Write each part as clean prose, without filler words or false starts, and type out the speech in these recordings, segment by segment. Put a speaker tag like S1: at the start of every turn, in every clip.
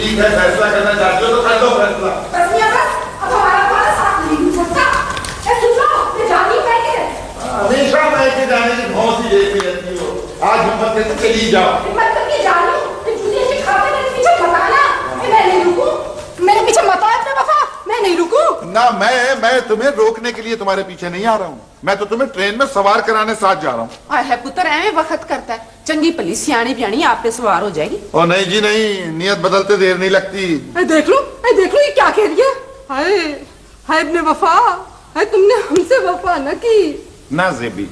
S1: ठीक है, फैसला करना चाहते हो तो कर दो फैसला।
S2: बस मियां बस, अब हमारा तुम्हारा साथ नहीं हो सकता। ए सुन लो, मैं जानी मैं के
S1: हमेशा मैं के जाने की भौंसी देखती रहती हो। आज हिम्मत करके चली जाओ।
S2: मतलब कि जानी कि तुझे ऐसे खाते मेरे पीछे मत आना। मैं नहीं रुकूं, मेरे पीछे मत आ अपने वफा, मैं नहीं रुकूं।
S1: ना मैं तुम्हें रोकने के लिए तुम्हारे पीछे नहीं आ रहा हूँ, मैं तो तुम्हें ट्रेन में सवार कराने साथ जा रहा हूँ।
S3: आय है पुत्र, एवं वक्त करता है, चंगी भली सियाणी ब्याणी आप पे सवार हो जाएगी।
S1: ओ नहीं जी नहीं, नियत बदलते देर नहीं लगती।
S2: देख लो ये क्या कह रही है। हाय हाय अपने वफा, हाय तुमने हमसे वफा न की।
S4: ना जेबी,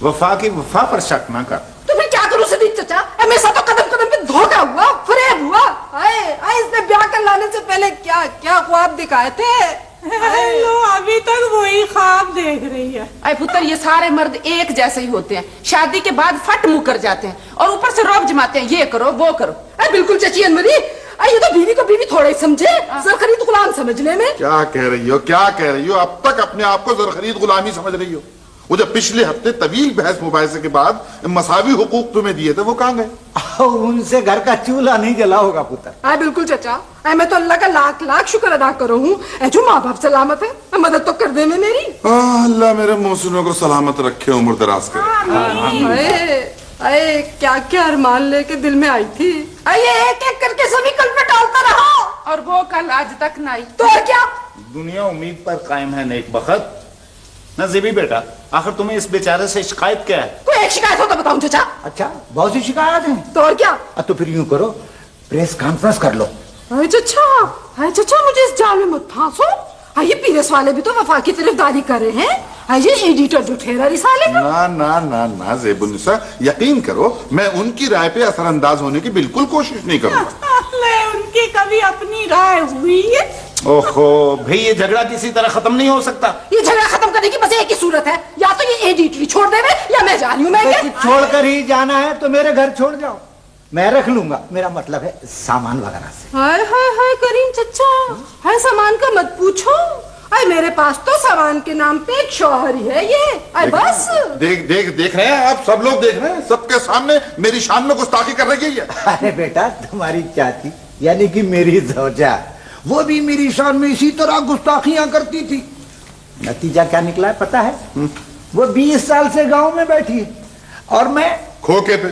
S4: वफा की वफा पर शक ना कर।
S2: तो मैं क्या करूं सदीक चचा, हमेशा तो कदम कदम पे धोखा हुआ, फरेब हुआ। हाय हाय इसने ब्याह कर लाने से पहले क्या क्या ख्वाब दिखाए थे।
S5: लो अभी तक वही ख्वाब देख रही है।
S3: अरे पुत्र, ये सारे मर्द एक जैसे ही होते हैं, शादी के बाद फट मुकर जाते हैं और ऊपर से रौब जमाते हैं, ये करो वो करो।
S2: अरे बिल्कुल चची अनमरी, ये तो बीवी को बीवी थोड़ा ही समझे, जरखरीद गुलाम समझने में।
S1: क्या कह रही हो, अब तक अपने आप को जरखरीद गुलामी समझ रही हो। वो जब पिछले हफ्ते तवील बहस मुबाहिसे के बाद मसावी हुकूक तुम्हें दिए थे, वो कहाँ गए?
S6: उनसे घर का चूल्हा नहीं जला होगा पुत्र।
S2: हाँ बिल्कुल चचा, मैं तो अल्लाह का लाख लाख शुक्र अदा करूँ हूँ जो माँ बाप सलामत है, मदद तो कर दे में मेरी।
S1: अल्लाह मेरे मोहसिनों को सलामत रखे, उम्र दराज करे।
S2: अरे क्या क्या अरमान लेके दिल में आई थी, ये एक एक करके सभी कल पे डालता रहा
S3: और वो कल आज तक ना आई।
S2: तो और क्या?
S4: दुनिया उम्मीद पर कायम है नेक बखत। ना जेबी बेटा, आखिर तुम्हें इस बेचारे से शिकायत क्या है?
S2: कोई एक शिकायत हो तो बताऊं चचा।
S6: अच्छा, बहुत सी शिकायत है।
S2: तो और क्या?
S6: तो फिर यूं करो, प्रेस कॉन्फ्रेंस कर लो।
S2: अरे चचा मुझे इस जाल में मत फांसो। ये पीरेस वाले भी तो वफा की तरफदारी कर रहे हैं। ये एडिटर जो ठहरा रिसाले का।
S1: ना ज़ेबुन्निसा, यकीन करो मैं उनकी राय पे असरअंदाज होने की बिल्कुल कोशिश नहीं करूंगा।
S5: उनकी कभी अपनी राय हुई है?
S4: ओहो भाई, ये झगड़ा किसी तरह खत्म नहीं हो सकता।
S2: ये झगड़ा खत्म करने की बस एक ही सूरत है, या तो ये एडिटरी छोड़ देवे या मैं जा रही हूँ। मैं
S6: छोड़कर ही जाना है तो मेरे घर छोड़ जाओ, मैं रख लूंगा। मेरा मतलब है सामान वगैरह से।
S2: हाय हाय हाय करीम चचा, हाय सामान का मत पूछो। अरे मेरे पास तो सामान के नाम पे एक शौहर ही है ये। अरे बस
S1: देख रहे हैं आप, सब लोग देख रहे हैं, सबके सामने मेरी शान में गुस्ताखी कर रही है।
S6: अरे बेटा, तुम्हारी चाची यानी कि मेरी जोजा, वो भी मेरी शान में इसी तरह गुस्ताखियां करती थी। नतीजा क्या निकला है पता है? वो 20 साल से गांव में बैठी है और मैं
S1: खोके पे।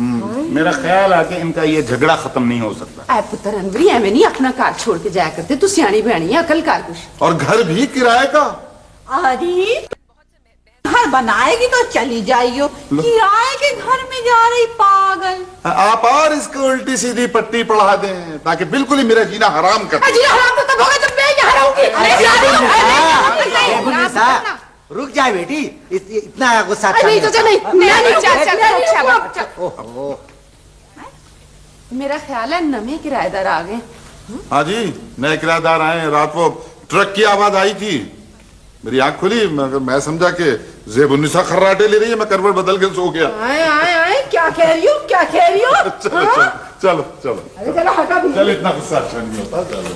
S4: मेरा ख्याल है कि इनका ये झगड़ा खत्म नहीं हो सकता।
S3: ऐ पुत्र अनवरी, एवं नहीं अपना कार छोड़ के जाया करते, तू सियाणी बहनी है, अकल कार कुछ।
S1: और घर भी किराए का।
S5: अरे घर बनाएगी तो चली जाइयो, किराए के घर में जा रही पागल।
S1: आप और इसको उल्टी सीधी पट्टी पढ़ा दें ताकि बिल्कुल ही मेरा जीना हराम कर दें।
S2: जीना हराम तो तब होगा जब मैं यहाँ रहूंगी।
S6: रुक जाए बेटी, इतना गुस्सा
S2: नहीं चाचा नहीं,
S3: मेरा ख्याल है नए किराएदार आ गए।
S1: हाँ जी, नए किराएदार आए। रात वो ट्रक की आवाज आई थी, मेरी आंख खुली, मगर मैं समझा कि ज़ेबुन्निसा खर्राटे ले रही है, मैं करवट बदल के सो गया।
S2: आए क्या कह रही हो, क्या कह रही हो?
S1: चलो
S2: चलो हटा भी।
S1: चलो, इतना गुस्सा अच्छा नहीं होता। चलो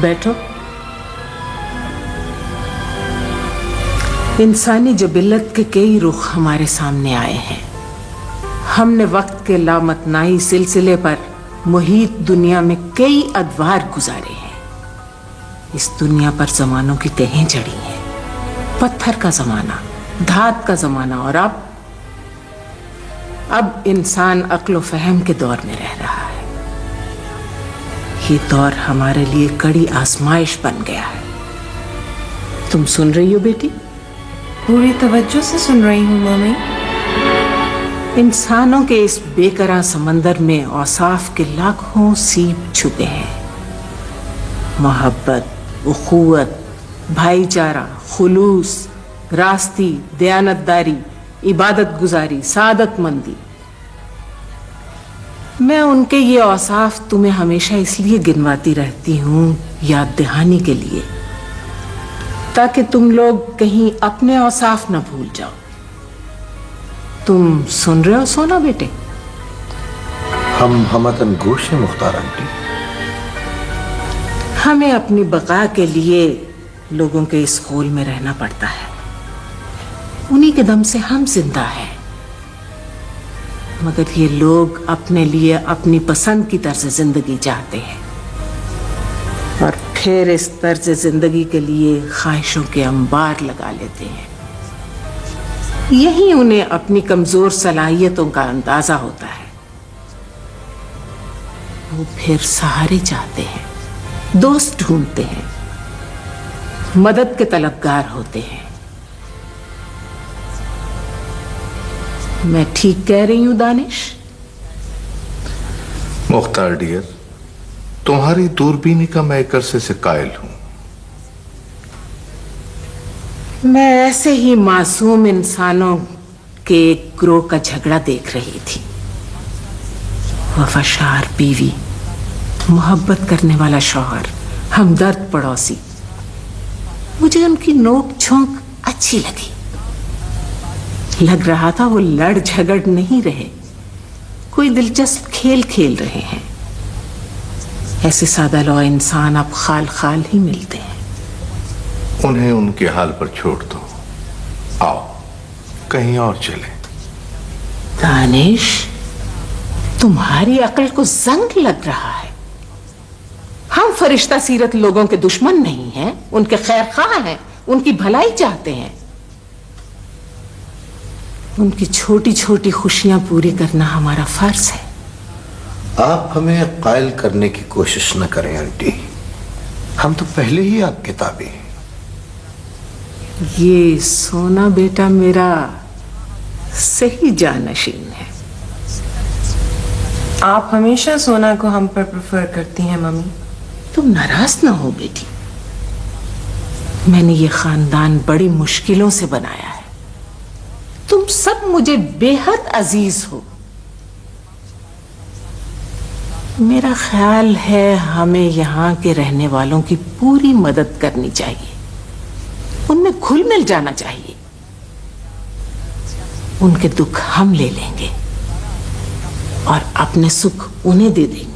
S7: बैठो। इंसानी जबिलत के कई रुख हमारे सामने आए हैं। हमने वक्त के लामतनाई सिलसिले पर मुहीत दुनिया में कई अदवार गुजारे हैं। इस दुनिया पर जमानों की तहें चढ़ी हैं। पत्थर का जमाना, धात का जमाना, और अब इंसान अक्ल व फहम के दौर में रह रहा है। ये दौर हमारे लिए कड़ी आजमाइश बन गया है। तुम सुन रही हो बेटी?
S8: पूरी तवज्जो से सुन रही हूँ मम्मी।
S7: इंसानों के इस बेकरार समंदर में औसाफ के लाखों सीप छुपे हैं। मोहब्बत, उखुवत, भाईचारा, खुलूस, रास्ती, दयानतदारी, इबादत गुजारी, सादतमंदी। मैं उनके ये औसाफ तुम्हें हमेशा इसलिए गिनवाती रहती हूँ याद दहानी के लिए, ताकि तुम लोग कहीं अपने औसाफ न भूल जाओ। तुम सुन रहे हो सोना बेटे?
S9: हम हमतन गोश हैं मुख्तार आंटी।
S7: हमें अपनी बका के लिए लोगों के इस खोल में रहना पड़ता है। उन्हीं के दम से हम जिंदा हैं। मगर ये लोग अपने लिए अपनी पसंद की तर्ज जिंदगी चाहते हैं और फिर इस तर्ज जिंदगी के लिए ख्वाहिशों के अंबार लगा लेते हैं। यही उन्हें अपनी कमजोर सलाहियतों का अंदाजा होता है। वो फिर सहारे चाहते हैं, दोस्त ढूंढते हैं, मदद के तलबगार होते हैं। मैं ठीक कह रही हूं दानिश?
S9: मुख्तार डियर, तुम्हारी दूरबीनी का मैं एक अरसे से कायल हूं।
S7: मैं ऐसे ही मासूम इंसानों के एक ग्रोह का झगड़ा देख रही थी। वफादार बीवी, मोहब्बत करने वाला शौहर, हमदर्द पड़ोसी। मुझे उनकी नोक झोंक अच्छी लगी। लग रहा था वो लड़ झगड़ नहीं रहे, कोई दिलचस्प खेल खेल रहे हैं। ऐसे सादा लौ इंसान अब खाल खाल ही मिलते हैं।
S9: उन्हें उनके हाल पर छोड़ दो, आओ कहीं और चले।
S7: दानिश, तुम्हारी अकल को जंग लग रहा है। हम फरिश्ता सीरत लोगों के दुश्मन नहीं हैं, उनके खैर खां हैं, उनकी भलाई चाहते हैं। उनकी छोटी छोटी खुशियां पूरी करना हमारा फर्ज है।
S9: आप हमें कायल करने की कोशिश न करें आंटी, हम तो पहले ही आपके ताबे हैं।
S7: ये सोना बेटा मेरा सही जानशीन है।
S8: आप हमेशा सोना को हम पर प्रेफर करती हैं मम्मी।
S7: तुम नाराज ना हो बेटी। मैंने ये खानदान बड़ी मुश्किलों से बनाया है। तुम सब मुझे बेहद अजीज हो। मेरा ख्याल है हमें यहाँ के रहने वालों की पूरी मदद करनी चाहिए, उनमें घुल मिल जाना चाहिए। उनके दुख हम ले लेंगे और अपने सुख उन्हें दे देंगे।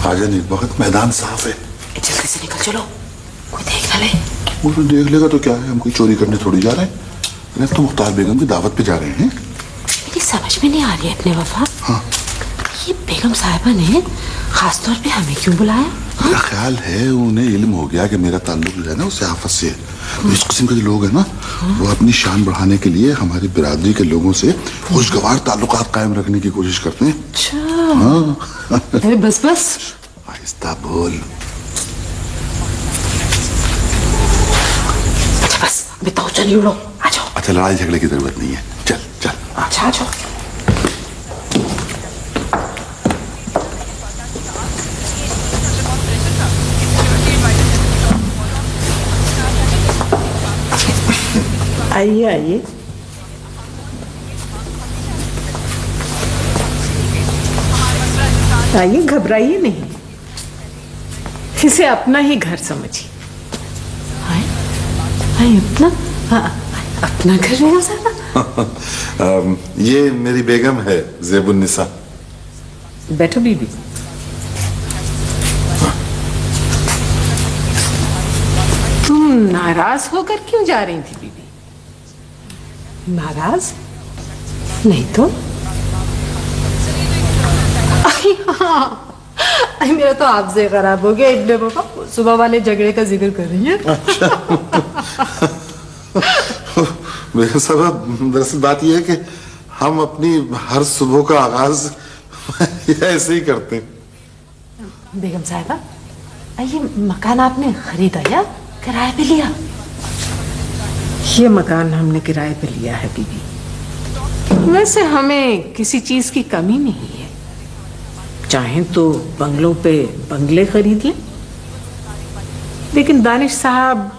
S1: आजा नहीं, बहुत मैदान साफ है।
S7: जल्दी से निकल चलो, कोई देख ना ले।
S1: वो तो देख लेगा तो क्या है, हम कोई चोरी करने थोड़ी जा रहे हैं। अरे तो मुख्तार बेगम की दावत पे जा रहे हैं।
S7: मेरी समझ में नहीं आ रही है अपने वफा।
S1: हाँ।
S7: ये बेगम साहिबा ने खास तौर पे हमें क्यों बुलाया?
S1: मेरा ख्याल है उन्हें इल्म हो गया कि मेरा ताल्लुक जो है ना उससे आफत से है। तो इस किस्म के जो लोग हैं ना, वो अपनी शान बढ़ाने के लिए हमारी बिरादरी के लोगों से खुशगवार ताल्लुकात कायम रखने की कोशिश करते हैं।
S7: अच्छा।
S1: हाँ।
S2: अरे बस बस,
S1: आहिस्ता बोल।
S7: अच्छा बस, बताओ, चलिए उड़ो, आ जाओ।
S1: अच्छा, लड़ाई झगड़े की जरूरत नहीं है, चल चल।
S7: अच्छा आ जाओ। आइए आइए। आइए, घबराइए नहीं, इसे अपना ही घर समझिए।
S2: अपना? अपना घर बेगम साहबा?
S1: ये मेरी बेगम है ज़ेबुन्निसा।
S7: बैठो बीबी। तुम नाराज होकर क्यों जा रही थी बीबी?
S2: नाराज नहीं तो। अरे मेरा तो आपसे खराब हो गया इब्ने पापा, सुबह वाले झगड़े का जिक्र कर रही है।
S1: बेगम साहब, दरअसल बात यह है कि हम अपनी हर सुबह का आगाज ऐसे ही करते हैं।
S2: बेगम साहिबा, ये मकान आपने खरीदा या किराए पे लिया?
S7: ये मकान हमने किराए पे लिया है बीबी। वैसे हमें किसी चीज की कमी नहीं है, चाहें तो बंगलों पे बंगले खरीद लें, लेकिन दानिश साहब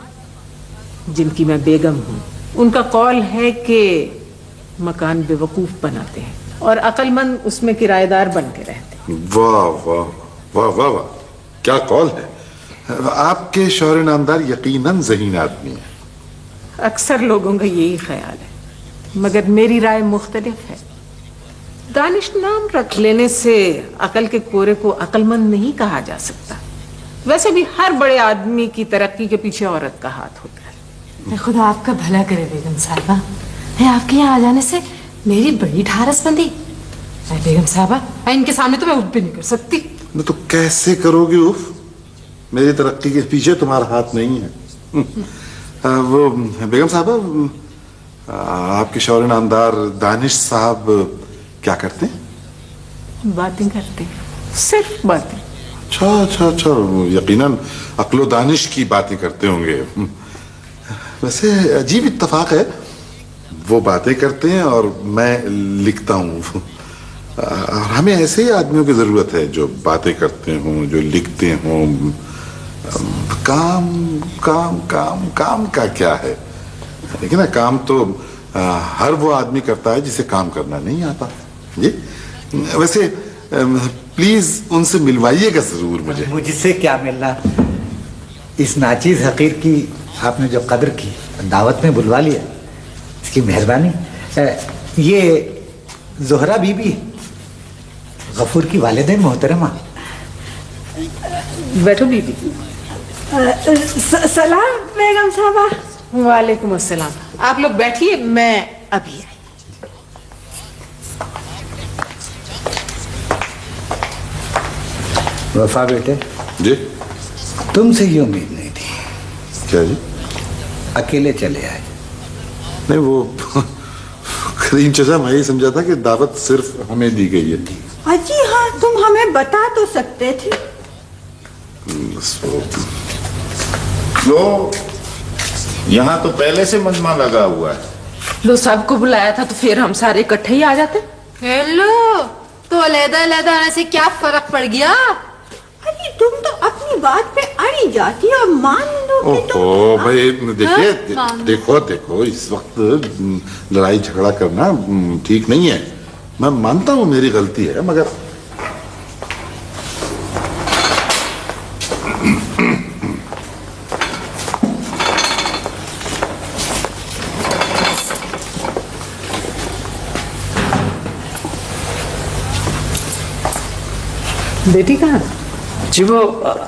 S7: जिनकी मैं बेगम हूँ, उनका कौल है कि मकान बेवकूफ बनाते हैं और अक्लमंद उसमें किराएदार बन के रहते हैं।
S1: वाह वाह वाह वाह वाह, क्या कौल है। आपके शौहर नामदार यकीनन ज़हीन आदमी है।
S7: अक्सर लोगों का यही ख्याल है, मगर मेरी राय मुख्तलिफ है। दानिश नाम रख लेने से अकल के कोरे को अक्लमंद नहीं कहा जा सकता। वैसे भी हर बड़े आदमी की तरक्की के पीछे औरत का हाथ होता है।
S2: खुदा आपका भला करे बेगम साहिबा, मैं आपके यहाँ आ जाने से मेरी बड़ी ढारस बंधी। बेगम साहिबा, इनके सामने तो मैं उठ भी नहीं कर सकती।
S1: मैं तो कैसे करोगी उफ, मेरी तरक्की के पीछे तुम्हारा हाथ नहीं है। वो बेगम साहब, आपके शौहर नामदार दानिश साहब क्या करते हैं?
S7: बातें करते हैं, सिर्फ बातें।
S1: अच्छा अच्छा अच्छा, यकीनन अक्लो दानिश की बातें करते होंगे। वैसे अजीब इत्तेफाक है, वो बातें करते हैं और मैं लिखता हूँ। और हमें ऐसे ही आदमियों की जरूरत है जो बातें करते हों, जो लिखते हों। काम काम काम काम का क्या है, लेकिन ना काम तो हर वो आदमी करता है जिसे काम करना नहीं आता। जी वैसे प्लीज उनसे मिलवाइएगा जरूर मुझे।
S6: मुझसे क्या मिलना, इस नाचीज हकीर की आपने जो कदर की, दावत में बुलवा लिया, इसकी मेहरबानी। ये जोहरा बीबी, गफूर की वालिदैन मोहतरमा।
S7: बैठो बीबी।
S5: सलाम बेगम साहबा।
S7: वालेकुम अस्सलाम। आप लोग बैठिए, मैं अभी आई।
S6: वफा बेटे
S1: जी,
S6: तुमसे ये उम्मीद नहीं थी।
S1: क्या जी?
S6: अकेले चले आए।
S1: नहीं, वो करीम चचा, मैं ही समझा था कि दावत सिर्फ हमें दी गई है।
S5: अजी हाँ, तुम हमें बता तो सकते थे।
S4: लो, यहाँ तो पहले से मजमा लगा हुआ है।
S3: लो, सबको बुलाया था तो फिर हम सारे इकट्ठे ही आ जाते।
S2: हेलो, तो अलग-अलग आने से क्या फर्क पड़ गया?
S5: अरे तुम तो अपनी बात पे अड़ी जाती और मान लो कि तुम।
S1: ओहो भाई, देखिए देखो देखो, इस वक्त लड़ाई झगड़ा करना ठीक नहीं है। मैं मानता हूँ मेरी गलती है, मगर
S7: बेटी कहाँ?
S10: जी वो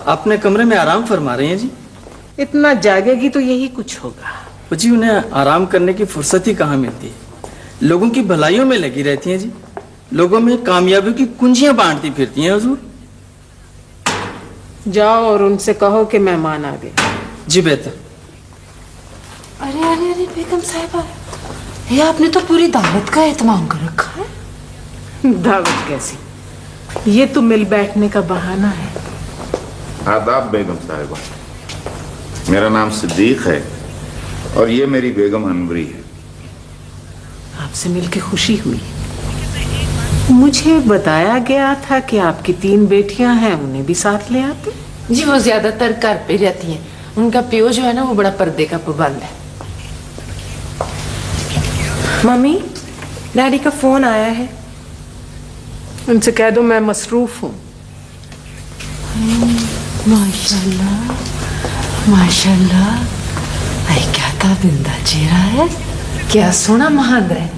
S10: अपने कमरे में आराम फरमा रही हैं जी।
S7: इतना जागेगी तो यही कुछ होगा।
S10: वो जी उन्हें आराम करने की फुर्सत ही कहाँ मिलती है। लोगों की भलाइयों में लगी रहती हैं जी, लोगों में कामयाबी की कुंजियां बांटती फिरती हैं हुजूर।
S7: जाओ और उनसे कहो कि मेहमान आ गए।
S10: जी बेहतर।
S2: अरे अरे अरे बेगम साहिबा, ये आपने तो पूरी दावत का एहतमाम कर रखा है।
S7: दावत कैसी, ये तो मिल बैठने का बहाना है।
S4: आदाब बेगम साहिबा, मेरा नाम सिद्दीक है और ये मेरी बेगम अनवरी है।
S7: आपसे मिलके खुशी हुई। मुझे बताया गया था कि आपकी 3 बेटियां हैं, उन्हें भी साथ ले आते।
S3: जी वो ज्यादातर घर पे रहती हैं, उनका प्यो जो है ना वो बड़ा पर्दे का पाबंद है।
S8: मम्मी, डैडी का फोन आया है।
S7: उनसे कह दो मैं मसरूफ हूँ।
S2: माशाल्लाह माशाल्लाह, अरे क्या ताबिंदा चेहरा है,
S3: क्या सोना महांद्र है,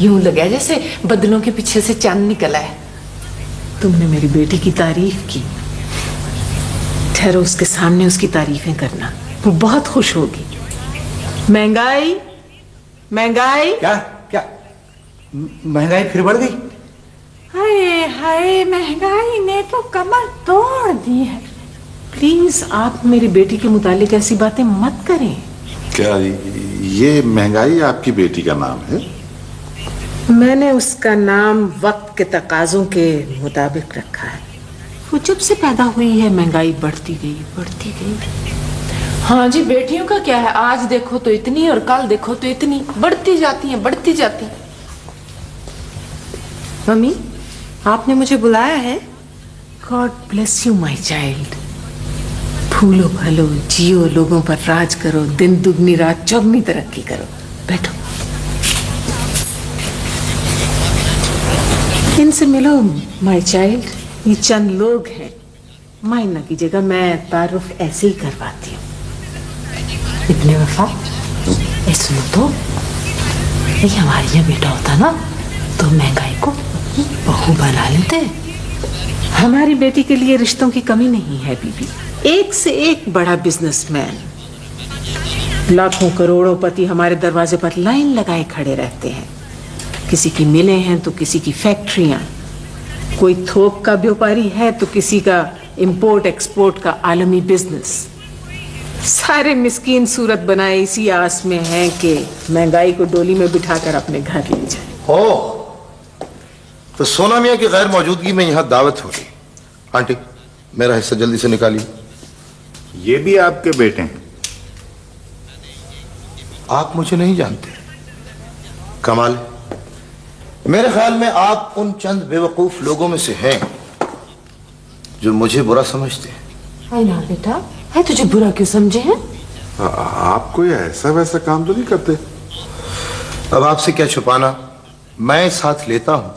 S3: यूं लगा जैसे बदलों के पीछे से चांद निकला है।
S7: तुमने मेरी बेटी की तारीफ की, ठहरो उसके सामने उसकी तारीफें करना, वो बहुत खुश होगी। महंगाई महंगाई।
S6: क्या क्या महंगाई फिर बढ़ गई?
S7: हाय
S5: हाय महंगाई ने तो कमर तोड़ दी है।
S7: प्लीज आप मेरी बेटी के मुतालिक ऐसी बातें मत करें।
S1: क्या ये महंगाई आपकी बेटी का नाम है?
S7: मैंने उसका नाम वक्त के तकाजों के मुताबिक रखा है। वो जब से पैदा हुई है महंगाई बढ़ती गई।
S3: हाँ जी, बेटियों का क्या है, आज देखो तो इतनी और कल देखो तो इतनी, बढ़ती जाती हैं।
S7: मम्मी, आपने मुझे बुलाया है? God bless you my child. फूलो फलो, जियो, लोगों पर राज करो, दिन दुगनी रात चौगनी तरक्की करो। बैठो, इनसे मिलो माई चाइल्ड। ये चंद लोग हैं, माइंड ना कीजिएगा, मैं तारुफ ऐसे ही करवाती हूँ। इतने वफा, सुनो तो, ये हमारे यहाँ बेटा होता ना तो महंगाई को बहू बना लेते। हमारी बेटी के लिए रिश्तों की कमी नहीं है बीबी। एक से एक बड़ा बिजनेसमैन, लाखों करोड़ों पति हमारे दरवाजे पर लाइन लगाए खड़े रहते हैं। किसी की मिलें हैं तो किसी की फैक्ट्रियां, कोई थोक का व्यापारी है तो किसी का इंपोर्ट एक्सपोर्ट का आलमी बिजनेस। सारे मिस्कीन सूरत बनाए इसी आस में हैं कि महंगाई को डोली में बिठाकर अपने घर ले जाए।
S9: हो तो सोना मियाँ की गैर मौजूदगी में यहाँ दावत हो रही। आंटी, मेरा हिस्सा जल्दी से निकालिए।
S4: ये भी आपके बेटे हैं?
S9: आप मुझे नहीं जानते। कमाल है। मेरे ख्याल में आप उन चंद बेवकूफ लोगों में से हैं जो मुझे बुरा समझते हैं।
S7: हाय ना बेटा, है तुझे बुरा क्यों समझे हैं?
S1: आप कोई ऐसा वैसा काम तो नहीं करते?
S9: अब आपसे क्या छुपाना, मैं इस हाथ लेता हूं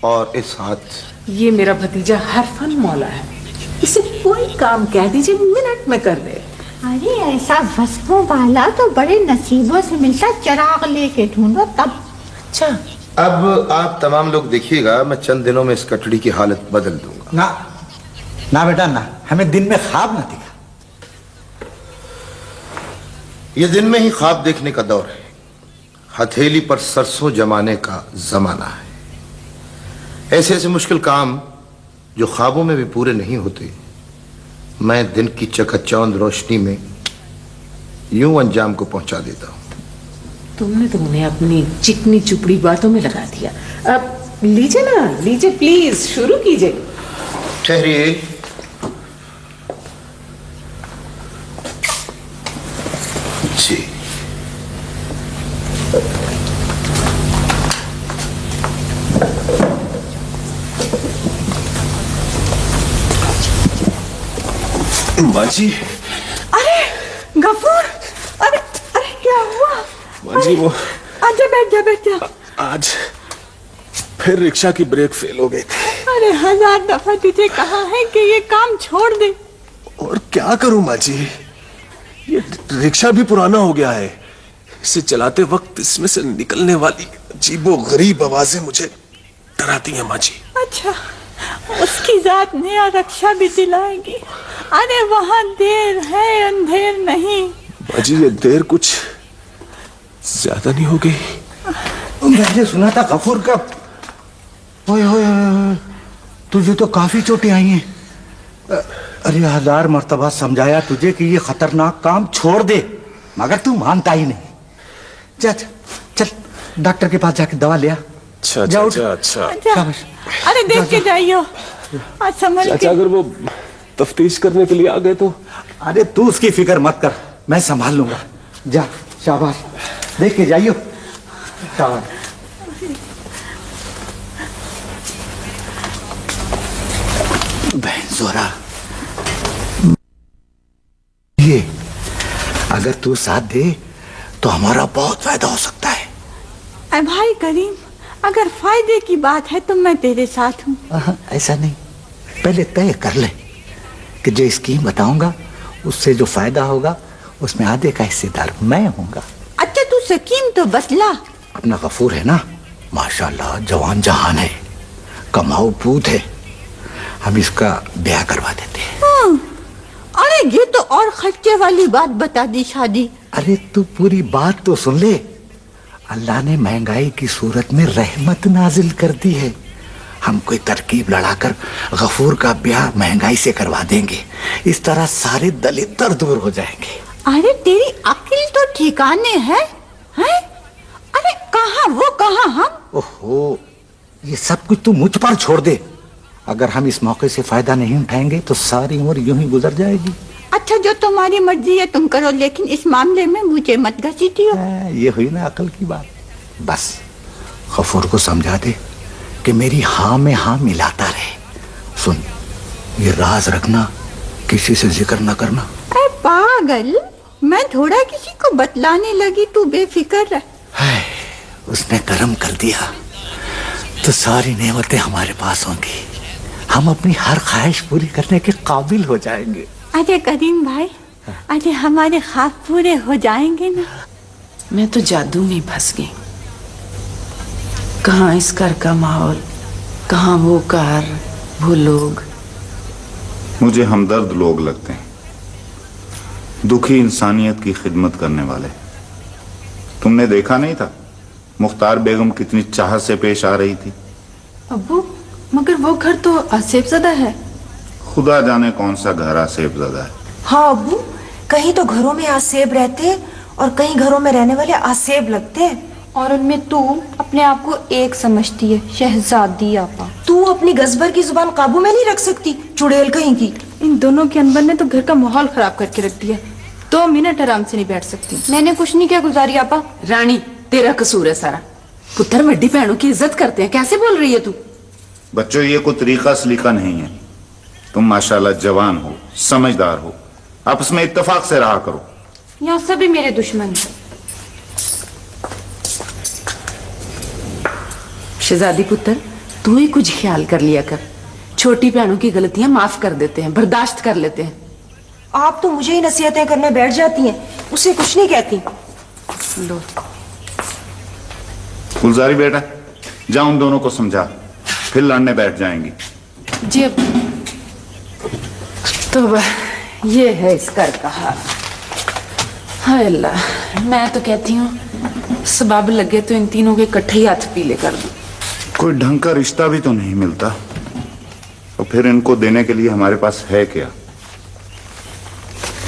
S9: और इस हाथ।
S7: ये मेरा भतीजा हरफन मौला है, इसे कोई काम कह दीजिए मिनट में कर दे।
S5: अरे ऐसा वस्फों वाला तो बड़े नसीबों से मिलता, चिराग लेके ढूंढो तब।
S7: अच्छा,
S9: अब आप तमाम लोग देखिएगा, मैं चंद दिनों में इस कटड़ी की हालत बदल दूंगा।
S6: ना बेटा ना, हमें दिन में ख्वाब ना दिखा।
S9: ये दिन में ही ख्वाब देखने का दौर है। हथेली पर सरसों जमाने का जमाना है। ऐसे ऐसे मुश्किल काम जो ख्वाबों में भी पूरे नहीं होते, मैं दिन की चकाचौंध रोशनी में यूं अंजाम को पहुंचा देता हूं।
S7: तुमने तो उन्हें अपनी चिकनी चुपड़ी बातों में लगा दिया। अब लीजिए ना, लीजिए प्लीज, शुरू कीजिए।
S9: ठहरिए। जी,
S11: माँ जी।
S5: अरे गफूर, अरे अरे क्या हुआ?
S11: माँ जी, वो
S5: आजा, बैठ जा।
S11: आज फिर रिक्शा की ब्रेक फेल हो गई थी।
S5: अरे 1000 दफा तुझे कहा है कि ये काम छोड़ दे।
S11: और क्या करूं माँ जी, ये रिक्शा भी पुराना हो गया है। इसे चलाते वक्त इसमें से निकलने वाली अजीबो गरीब आवाजें मुझे डराती हैं माँ जी।
S5: अच्छा, उसकी जात नया रक्षा भी दिलाएगी। अरे वहाँ देर है, अंधेर नहीं।
S11: माँ जी, ये देर कुछ ज्यादा नहीं हो गई?
S6: मैंने सुना था गफूर का, ओए ओए ओए, तुझे तो काफी चोटें आई हैं। अरे 1000 मर्तबा समझाया तुझे कि ये खतरनाक काम छोड़ दे, मगर तू मानता ही नहीं। चल चल, डॉक्टर के पास जाके दवा लिया।
S11: अच्छा अच्छा।
S5: अरे देख के जाइयो, आज संभल के।
S11: अगर वो तफ्तीश करने के लिए आ गए तो?
S6: अरे तू उसकी फिक्र मत कर, मैं संभाल लूंगा। जा, शाबाश, देख के जाइयो। शाबाश। बहन जोरा, ये अगर तू साथ दे तो हमारा बहुत फायदा हो सकता है।
S5: अरे भाई करीम, अगर फायदे की बात है तो मैं तेरे साथ हूँ।
S6: ऐसा नहीं, पहले तय कर ले कि जो स्कीम बताऊंगा उससे जो फायदा होगा उसमें आधे का हिस्सेदार मैं होऊंगा।
S5: अच्छा तू स्कीम तो बतला।
S6: अपना गफूर है ना, माशाल्लाह जवान जहान है, कमाऊ पूत है, हम इसका ब्याह करवा देते हैं।
S5: अरे ये तो और खर्चे वाली बात बता दी शादी।
S6: अरे तू पूरी बात तो सुन ले। अल्लाह ने महंगाई की सूरत में रहमत नाजिल कर दी है। हम कोई तरकीब लड़ाकर गफूर का ब्याह महंगाई से करवा देंगे। इस तरह सारे दलिद्र दूर हो जाएंगे।
S5: अरे तेरी अक्ल तो ठिकाने है? अरे कहाँ वो कहाँ हम?
S6: ओहो, ये सब कुछ तू मुझ पर छोड़ दे। अगर हम इस मौके से फायदा नहीं उठाएंगे तो सारी उम्र यूं ही गुजर जाएगी।
S5: अच्छा, जो तुम्हारी मर्जी है तुम करो, लेकिन इस मामले में मुझे मत घसीटियो।
S6: ये हुई ना अकल की बात। बस गफूर को समझा दे कि मेरी हाँ में हाँ मिलाता रहे। सुन, ये राज रखना, किसी से जिक्र न करना।
S5: अरे पागल, मैं थोड़ा किसी को बतलाने लगी, तू बेफिक्र रह।
S6: उसने कर्म कर दिया तो सारी नेमतें हमारे पास होंगी। हम अपनी हर ख्वाहिश पूरी करने के काबिल हो जाएंगे।
S5: अरे करीम भाई, अरे हमारे ख्वाब पूरे हो जाएंगे ना।
S7: मैं तो जादू में फंस गई। कहाँ इस घर का माहौल, कहाँ वो कार, वो लोग।
S4: मुझे हमदर्द लोग लगते हैं, दुखी इंसानियत की खिदमत करने वाले। तुमने देखा नहीं था मुख्तार बेगम कितनी चाहत से पेश आ रही थी?
S8: अब्बू, मगर वो घर तो आसेबज़दा है।
S4: खुदा जाने कौन सा घर आसेबज़दा है।
S8: हाँ अब्बू, कहीं तो घरों में आसेब रहते हैं और कहीं घरों में रहने वाले आसेब लगते हैं।
S12: और उनमें तू अपने आप को एक समझती है, शहजादी आपा।
S8: तू अपनी गज़बर की जुबान काबू में नहीं रख सकती, चुड़ैल कहीं की।
S12: इन दोनों के अनबन ने तो घर का माहौल खराब करके रख दिया। 2 मिनट आराम से नहीं बैठ सकती। मैंने कुछ नहीं किया गुजारी आपा।
S3: रानी, तेरा कसूर है सारा। पुत्र बड़ी बहनों की इज्जत करते हैं, कैसे बोल रही है तू?
S4: बच्चों, ये कोई तरीका सलीका नहीं है। तुम माशाल्लाह जवान हो, समझदार हो, आपस में इत्तेफाक से रहा करो।
S12: यहाँ सभी मेरे दुश्मन हैं।
S3: शहजादी पुत्र, तू ही कुछ ख्याल कर लिया कर। छोटी बहनों की गलतियां माफ कर देते हैं, बर्दाश्त कर लेते हैं।
S8: आप तो मुझे ही नसीहतें करने बैठ जाती हैं, उसे कुछ नहीं कहती।
S3: लो
S4: गुलजारी बेटा, जा उन दोनों को समझा, फिर लड़ने बैठ जाएंगी।
S3: जी अब तो ये है इस घर का हाल। हाय अल्लाह, मैं तो कहती हूँ सबब लगे तो इन तीनों के इकट्ठे ही हाथ पीले कर दूं।
S4: कोई ढंग का रिश्ता भी तो नहीं मिलता, और फिर इनको देने के लिए हमारे पास है क्या?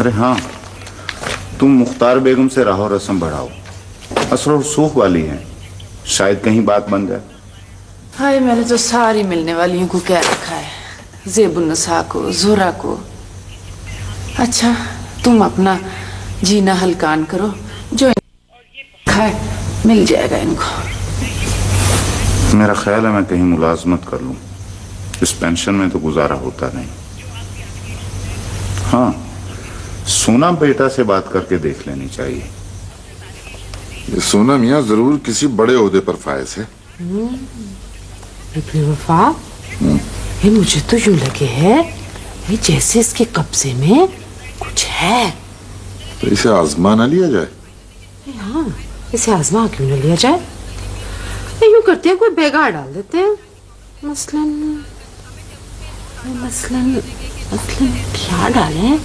S4: अरे हाँ, तुम मुख्तार बेगम से राहो रस्म बढ़ाओ, असर सूख वाली है, शायद कहीं बात बन जाए।
S7: हाय, मैंने तो सारी मिलने वालियों को कह रखा है, ज़ेबुन्निसा को, ज़ोहरा को। अच्छा, तुम अपना जीना हलकान करो, जो खाए मिल जाएगा इनको।
S4: मेरा ख्याल है मैं कहीं मुलाजमत कर लूं, इस पेंशन में तो गुजारा होता नहीं। हाँ, सोना बेटा से बात करके देख लेनी चाहिए।
S1: ये सोना मियाँ जरूर किसी बड़े ओहदे पर फायज है।
S7: वफा, ये मुझे तो यूं लगे है ये जैसे इसके कब्जे में कुछ है।
S1: तो इसे आजमा ना लिया जाए?
S7: हाँ, इसे आजमा क्यों न लिया जाए? यूं करते हैं, कोई बेगार डाल देते हैं। मसलन क्या डालें?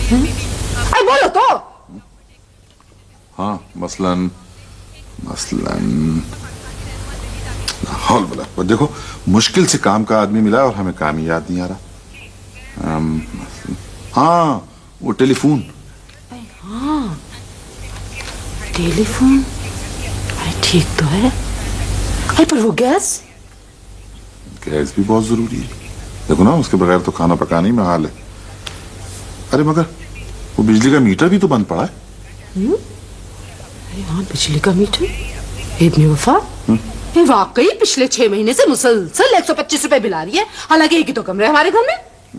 S3: अरे बोलो तो।
S1: हाँ, मसलन हौल बला। पर देखो, मुश्किल से काम का आदमी मिला और हमें काम ही याद नहीं आ रहा। हाँ, वो टेलीफोन।
S7: हाँ, टेलीफोन। अरे ठीक तो है। अरे पर वो गैस
S1: भी बहुत जरूरी है। देखो ना, उसके बगैर तो खाना पकाने में हाल है। अरे मगर वो बिजली का मीटर भी तो बंद पड़ा है।
S7: अरे हाँ, बिजली का मीटर। इब्ने वफा,
S3: ये वाकई पिछले 6 महीने से मुसलसल 125 रुपए बिल आ रही है, हालांकि एक ही तो कमरे हमारे घर में।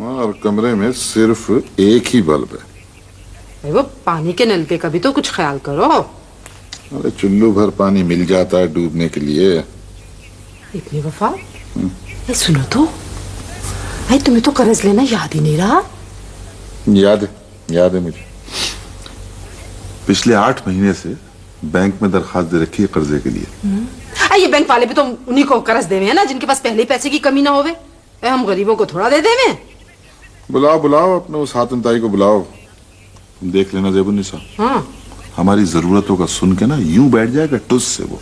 S1: और कमरे में सिर्फ एक ही बल्ब है।
S2: वो पानी के नल पे का भी तो कुछ ख्याल करो।
S1: अरे चुल्लू भर पानी मिल जाता है डूबने के लिए।
S2: इतनी वफा, ये सुनो तो, भाई तुम्हें तो कर्ज लेना याद ही नहीं रहा।
S1: याद है मुझे। पिछले 8 महीने से बैंक में दरखास्त दे रखी है कर्जे के लिए।
S2: ये बैंक वाले भी तो उन्हीं को कर्ज देवे हैं ना, जिनके पास पहले पैसे की कमी ना होवे। हम गरीबों को थोड़ा दे देवे।
S1: बुलाओ अपने उस हातिम ताई को बुलाओ। देख लेना ज़ेबुन्निसा,
S2: हाँ,
S1: हमारी जरूरतों का सुन के ना यूं बैठ जाएगा टुस से वो।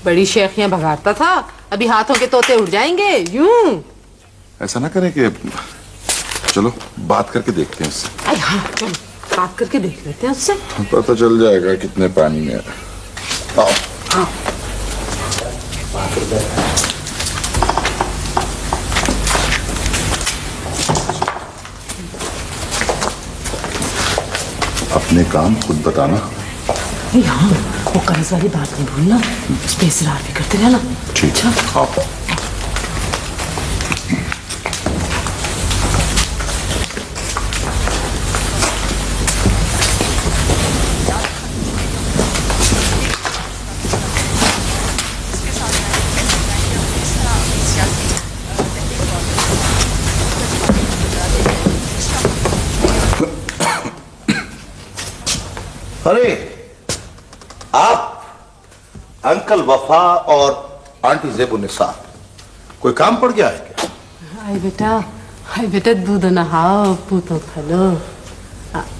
S2: बड़ी शेखियां भगाता था,
S7: अभी हाथों के तोते उड़ जाएंगे यूं।
S1: ऐसा ना करें कि चलो बात करके देखते हैं उससे।
S7: अरे हाँ चलो बात करके देख लेते हैं उससे।
S1: पता चल जाएगा कितने पानी में है। आओ।
S7: हाँ।
S1: अपने काम खुद बताना।
S7: हाँ वो कर्ज वाली बात नहीं भूलना, उस पे इसरार भी करते रहना।
S1: ठीक है। आओ।
S9: अरे आप अंकल वफा और आंटी ज़ेबुन्निसा, कोई काम पड़ गया है क्या?
S7: हाय बेटा दूध नहाओ पूतो खलो।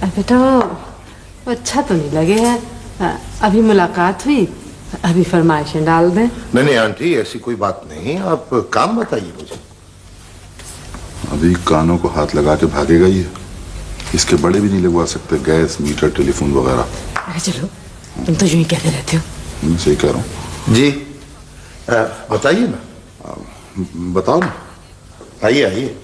S7: बेटा वो अच्छा तो नहीं लगे है, अभी मुलाकात हुई, अभी फरमाइशें डाल दें।
S9: नहीं आंटी ऐसी कोई बात नहीं, आप काम बताइए मुझे।
S1: अभी कानों को हाथ लगा के भागेगा ये, इसके बड़े भी नहीं लगवा सकते, गैस मीटर टेलीफोन वगैरह।
S7: अरे चलो तुम तो यूं ही कहते रहते हो।
S1: मैं सही कह रहा हूँ
S9: जी। बताइए ना।
S1: बताओ ना।
S9: आइए आइए।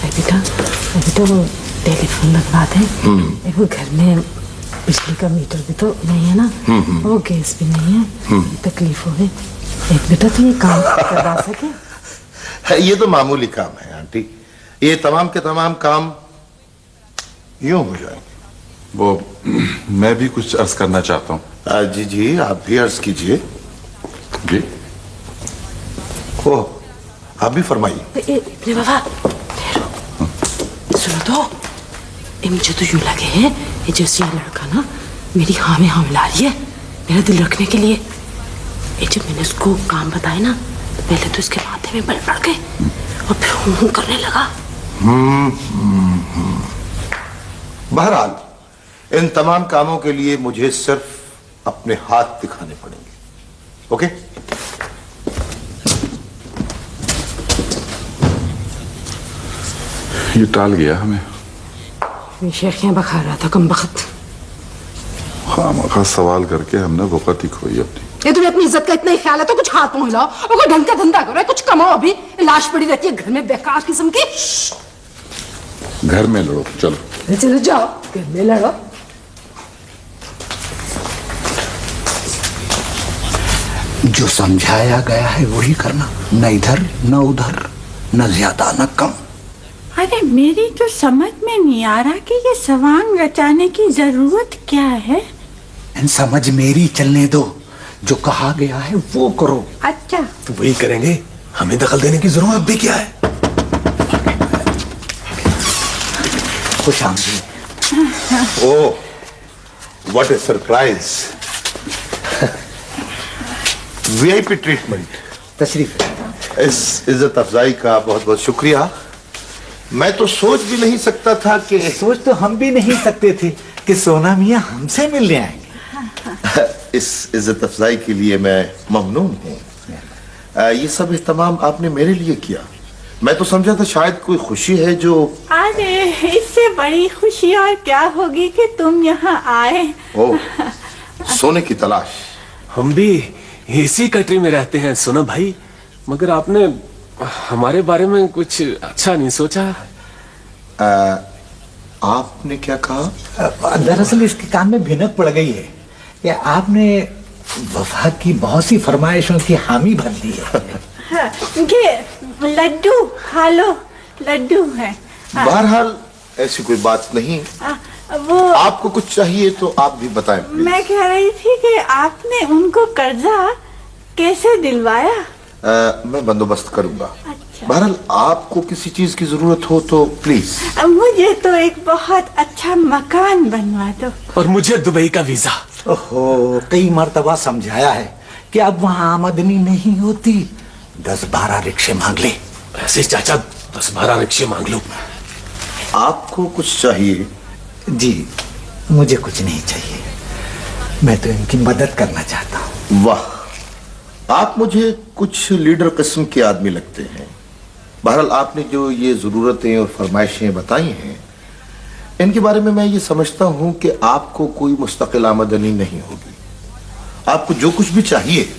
S7: बेटा वो टेलीफोन लगवा दे। वो घर में बिजली का मीटर भी तो नहीं है ना, वो गैस भी नहीं है, तकलीफ हो गई। एक बेटा तो ये काम करवा सके।
S9: ये तो मामूली काम है आंटी, ये तमाम के तमाम काम यूं हो जाएंगे।
S1: वो मैं भी कुछ अर्ज करना चाहता हूँ।
S9: जी जी आप भी अर्ज कीजिए।
S1: जी
S9: ओह आप भी फरमाइए।
S7: बाबा सुनो तो, मुझे तो यूं लगे हैं ये जैसे ये लड़का ना मेरी हाँ में हाँ मिला रही है मेरा दिल रखने के लिए। ये जब मैंने उसको काम बताया ना तो पहले तो इसके माथे में बल पड़ गए और फिर हूं करने लगा।
S9: बहरहाल इन तमाम कामों के लिए मुझे सिर्फ अपने हाथ दिखाने पड़ेंगे। ओके?
S1: ये टाल गया हमें।
S7: शेखियां बखा रहा था कम बख्त।
S1: खामखा सवाल करके हमने वक़्त ही खोई अपनी।
S2: ये तुम्हें अपनी इज्जत का इतना ही ख्याल है तो कुछ हाथ मुंह हिलाओ और कोई ढंग का धंधा करो, कुछ कमाओ। अभी लाश पड़ी रहती है घर में बेकार किस्म की।
S1: घर में लड़ो, चलो
S2: चलो जाओ घर में लड़ो।
S6: जो समझाया गया है वही करना, न इधर न उधर, न ज्यादा न कम।
S5: अरे मेरी तो समझ में नहीं आ रहा कि ये सवांग रचाने की जरूरत क्या है।
S6: समझ मेरी चलने दो, जो कहा गया है वो करो।
S5: अच्छा
S11: तो वही करेंगे, हमें दखल देने की जरूरत भी क्या है।
S6: खुश आमदीद।
S9: Oh what A surprise. VIP treatment.
S6: तशरीफ।
S9: इस इज्जत अफजाई का बहुत बहुत शुक्रिया। मैं तो सोच भी नहीं सकता था कि
S6: सोच तो हम भी नहीं सकते थे कि सोना मियां हमसे मिलने आएंगे।
S9: इस इज्जत अफजाई के लिए मैं ममनून हूँ। ये सब इहतमाम आपने मेरे लिए किया। मैं तो समझा था शायद कोई खुशी है जो।
S5: अरे इससे बड़ी खुशी और क्या होगी कि तुम यहाँ आए।
S9: ओह सोने की तलाश।
S11: हम भी इसी कटरी में रहते हैं सोना भाई, मगर आपने हमारे बारे में कुछ अच्छा नहीं सोचा।
S9: आपने क्या कहा?
S6: दरअसल इसके काम में भिनक पड़ गई है कि आपने वफा की बहुत सी फरमाइशों की हामी भर दी है।
S5: ये लड्डू खा लो, लड्डू है।
S9: बहरहाल ऐसी कोई बात नहीं।
S5: वो
S9: आपको कुछ चाहिए तो आप भी बताएं प्लीज।
S5: मैं कह रही थी कि आपने उनको कर्जा कैसे दिलवाया?
S9: मैं बंदोबस्त करूंगा।
S5: अच्छा।
S9: बहरहाल आपको किसी चीज की जरूरत हो तो प्लीज।
S5: मुझे तो एक बहुत अच्छा मकान बनवा दो।
S11: और मुझे दुबई का वीजा।
S6: ओहो कई मर्तबा समझाया है कि अब वहाँ आमदनी नहीं होती, 10-12 रिक्शे मांग ले।
S11: ऐसे चाचा 10-12 रिक्शे मांग लो।
S9: आपको कुछ चाहिए?
S6: जी मुझे कुछ नहीं चाहिए, मैं तो इनकी मदद करना चाहता हूँ।
S9: वाह, आप मुझे कुछ लीडर किस्म के आदमी लगते हैं। बहरहाल आपने जो ये ज़रूरतें और फरमाइशें बताई हैं, इनके बारे में मैं ये समझता हूँ कि आपको कोई मुस्तकिल आमदनी नहीं होगी। आपको जो कुछ भी चाहिए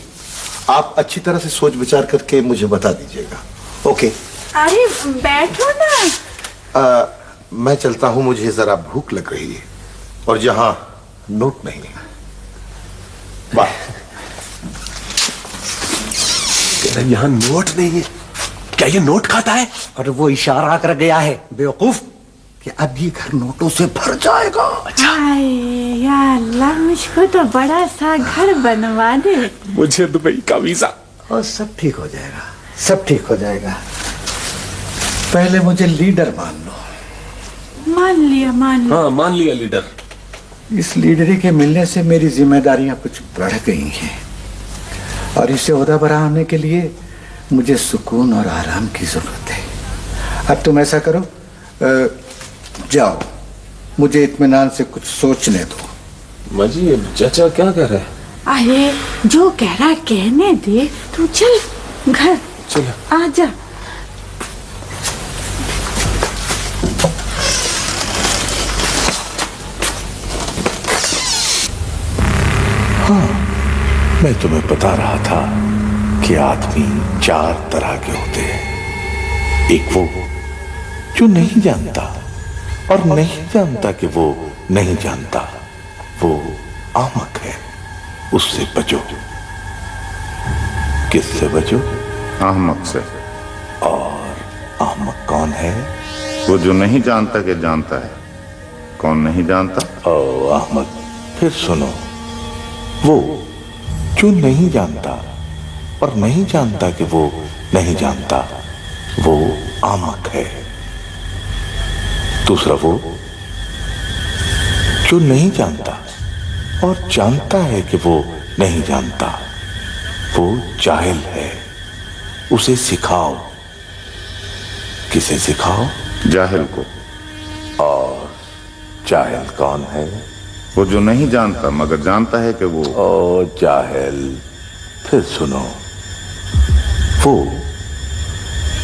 S9: आप अच्छी तरह से सोच विचार करके मुझे बता दीजिएगा। ओके?
S12: अरे बैठो ना।
S9: मैं चलता हूँ, मुझे जरा भूख लग रही है और जहाँ नोट नहीं है। वाह,
S11: यहाँ नोट नहीं है? क्या ये नोट खाता है?
S6: और वो इशारा कर गया है बेवकूफ कि अब ये घर नोटों से भर जाएगा।
S12: हाय या अल्लाह, मुझको तो बड़ा सा घर बनवा दे।
S11: मुझे दुबई का वीजा।
S6: और सब ठीक हो जाएगा, सब ठीक हो जाएगा। पहले मुझे लीडर मान लो।
S12: मान लिया, मान लिया।
S11: हाँ, मान लिया लीडर।
S6: इस लीडरी के मिलने से मेरी जिम्मेदारियां कुछ बढ़ गई हैं और इसे ओहदा बरा होने के लिए मुझे सुकून और आराम की जरूरत है। अब तुम ऐसा करो, जाओ, मुझे इत्मीनान से कुछ सोचने दो।
S11: माँ जी, चाचा क्या कह रहे हैं?
S12: अरे जो कह रहा है कहने दे, तू चल घर,
S11: चलो
S12: आजा।
S13: हाँ, मैं तुम्हें बता रहा था कि आदमी 4 तरह के होते हैं। एक वो जो नहीं जानता और नहीं जानता कि वो नहीं जानता, वो आमक है, उससे बचो। किससे बचो?
S4: अहमक से।
S13: और अहमक कौन है?
S4: वो जो नहीं जानता कि जानता है। कौन नहीं जानता?
S13: ओ अहमक, फिर सुनो, वो जो नहीं जानता और नहीं जानता कि वो नहीं जानता, वो आमक है। दूसरा वो जो नहीं जानता और जानता है कि वो नहीं जानता, वो जाहिल है, उसे सिखाओ। किसे सिखाओ?
S4: जाहिल को।
S13: और जाहिल कौन है?
S4: वो जो नहीं जानता मगर जानता है कि वो।
S13: ओ जाहिल, फिर सुनो, वो